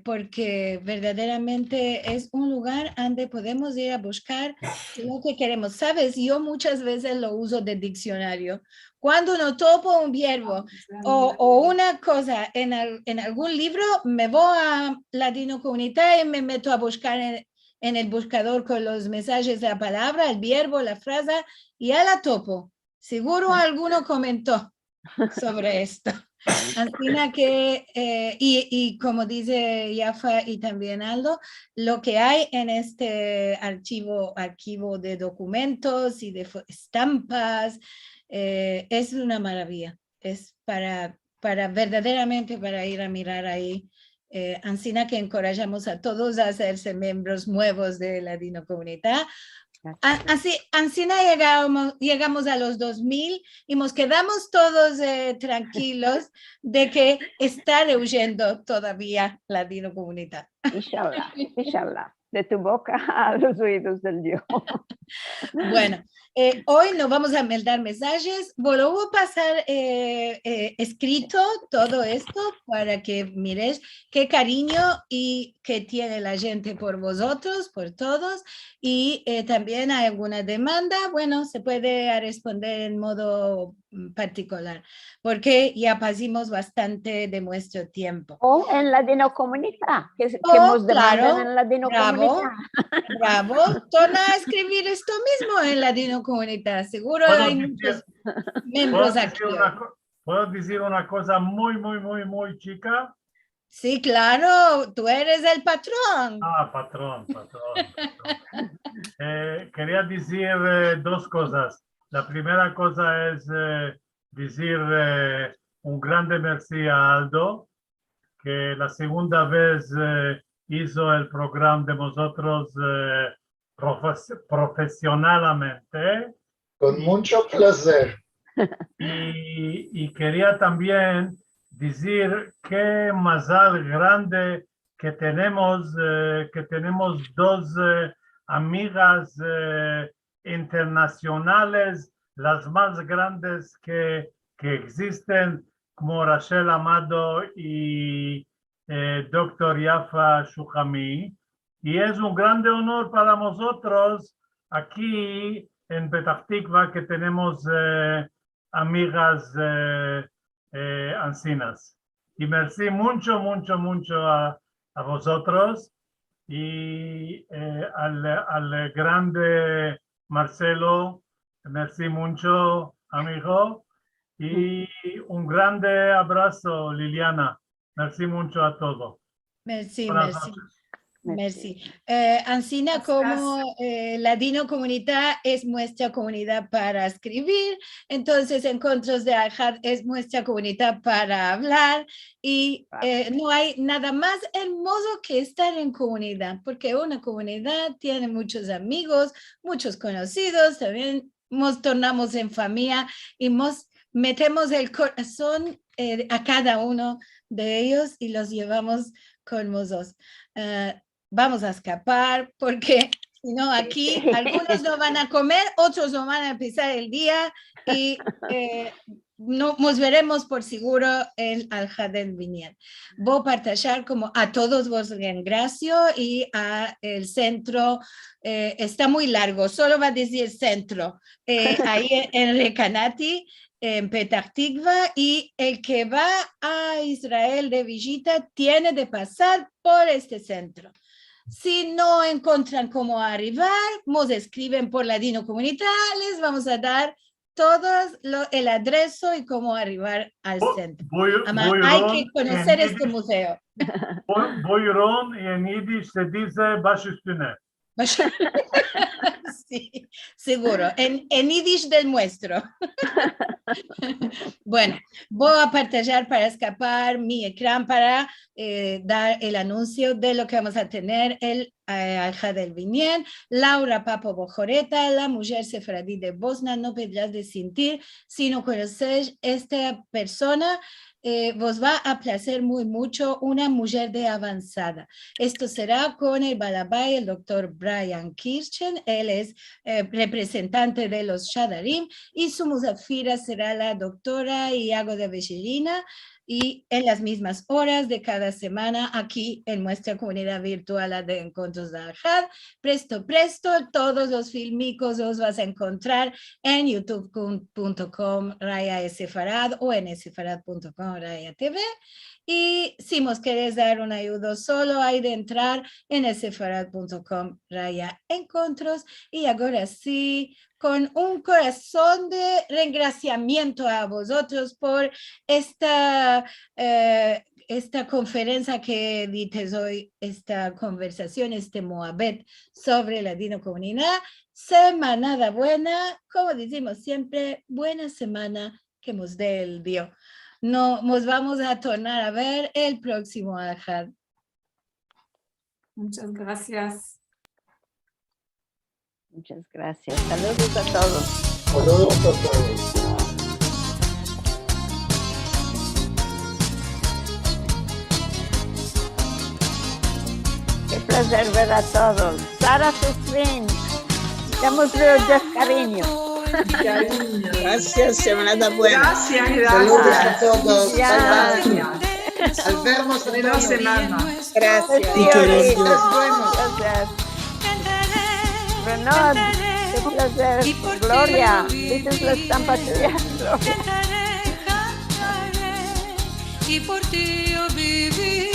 porque verdaderamente es un lugar donde podemos ir a buscar lo que queremos. Sabes, yo muchas veces lo uso de diccionario. Cuando no topo un verbo o una cosa en algún libro, me voy a Ladino Comunitario y me meto a buscar en el buscador con los mensajes de la palabra, el verbo, la frase, y ya la topo. Seguro alguno comentó sobre esto. Así que, y como dice Yafa y también Aldo, lo que hay en este archivo de documentos y de estampas es una maravilla. Es para verdaderamente para ir a mirar ahí. Así que encorajamos a todos a hacerse miembros nuevos de la Ladino Comunidad. Así llegamos a los 2000 y nos quedamos todos tranquilos de que está rehuyendo todavía la Ladino Comunidad. Inshallah, inshallah, de tu boca a los oídos del Dios. Bueno, Hoy no vamos a mandar mensajes, vuelvo a pasar escrito todo esto para que mires qué cariño y que tiene la gente por vosotros, por todos, y también hay alguna demanda, bueno, se puede responder en modo particular, porque ya pasamos bastante de nuestro tiempo. O en Ladino Comunidad, que hemos demandado en Ladino Comunidad. Bravo, torna a escribir esto mismo en Ladino Comunidad, seguro hay muchos miembros aquí. ¿Puedo decir una cosa muy chica? Sí, claro, tú eres el patrón. Ah, patrón. Quería decir dos cosas. La primera cosa es decir un grande merci a Aldo, que la segunda vez hizo el programa de nosotros profesionalmente. Con mucho placer. Y quería también decir qué mazal grande que tenemos dos amigas internacionales, las más grandes que existen, como Rachel Amado y Dr. Yafa Shuhami. Y es un grande honor para nosotros aquí en Petah Tikva que tenemos amigas ancianas. Y merci mucho a vosotros y al grande Marcelo, merci mucho, amigo, y un grande abrazo, Liliana. Merci mucho a todos. Merci. Gracias. Ancina, como Ladino Comunidad es nuestra comunidad para escribir, entonces Encuentros de Al-Had es nuestra comunidad para hablar y no hay nada más hermoso que estar en comunidad, porque una comunidad tiene muchos amigos, muchos conocidos, también nos tornamos en familia y metemos el corazón a cada uno de ellos y los llevamos con nosotros. Vamos a escapar porque si no aquí algunos no van a comer, otros no van a empezar el día y no, nos veremos por seguro en Al-Had del Viñedo. Voy a partillar como a todos vos gracias y a el centro, está muy largo, solo va a decir centro, ahí en Recanati, en Petah Tikva, y el que va a Israel de visita tiene de pasar por este centro. Si no encuentran cómo arribar, nos escriben por Ladino Comunidad, les vamos a dar todos el adreso y cómo arribar al centro. Hay que conocer este museo. Buyurun y en Yiddish se dice Bashistune. Sí, seguro, en Yiddish del nuestro. Bueno, voy a partillar para escapar mi ecrán para dar el anuncio de lo que vamos a tener el Al-Had del Viñedo. Laura Papo Bojoreta, la mujer sefaradí de Bosnia, no podrás de sentir, sino conocer esta persona. Vos va a placer muy mucho una mujer de avanzada. Esto será con el Balabay, el doctor Brian Kirchen, él es representante de los Shadarim, y su musafira será la doctora Iago de Bechelina, y en las mismas horas de cada semana aquí en nuestra comunidad virtual de Encuentros de Al-Had. Presto, todos los filmicos los vas a encontrar en youtube.com Raya Sefarad o en sefarad.com Raya TV. Y si nos quieres dar una ayuda, solo hay de entrar en sefarad.com Raya Encuentros. Y ahora sí, con un corazón de regraciamiento a vosotros por esta conferencia que dices hoy, esta conversación, este Moabet sobre Ladino Comunidad. Semana buena, como decimos siempre, buena semana que nos dé el Dios. Nos vamos a tornar a ver el próximo Al-Had. Muchas gracias. Muchas gracias. Saludos a todos. Saludos a todos. Qué placer ver a todos. Sara Sufrin. Damos cariño. Gracias, semana buena. Gracias. Saludos a todos. Ya. Bye bye. Al vernos Buena semana. Gracias. Gracias. Gracias. Renaud, qué placer. Gloria, dices la estampa tuya. Gloria. Y por ti yo viví.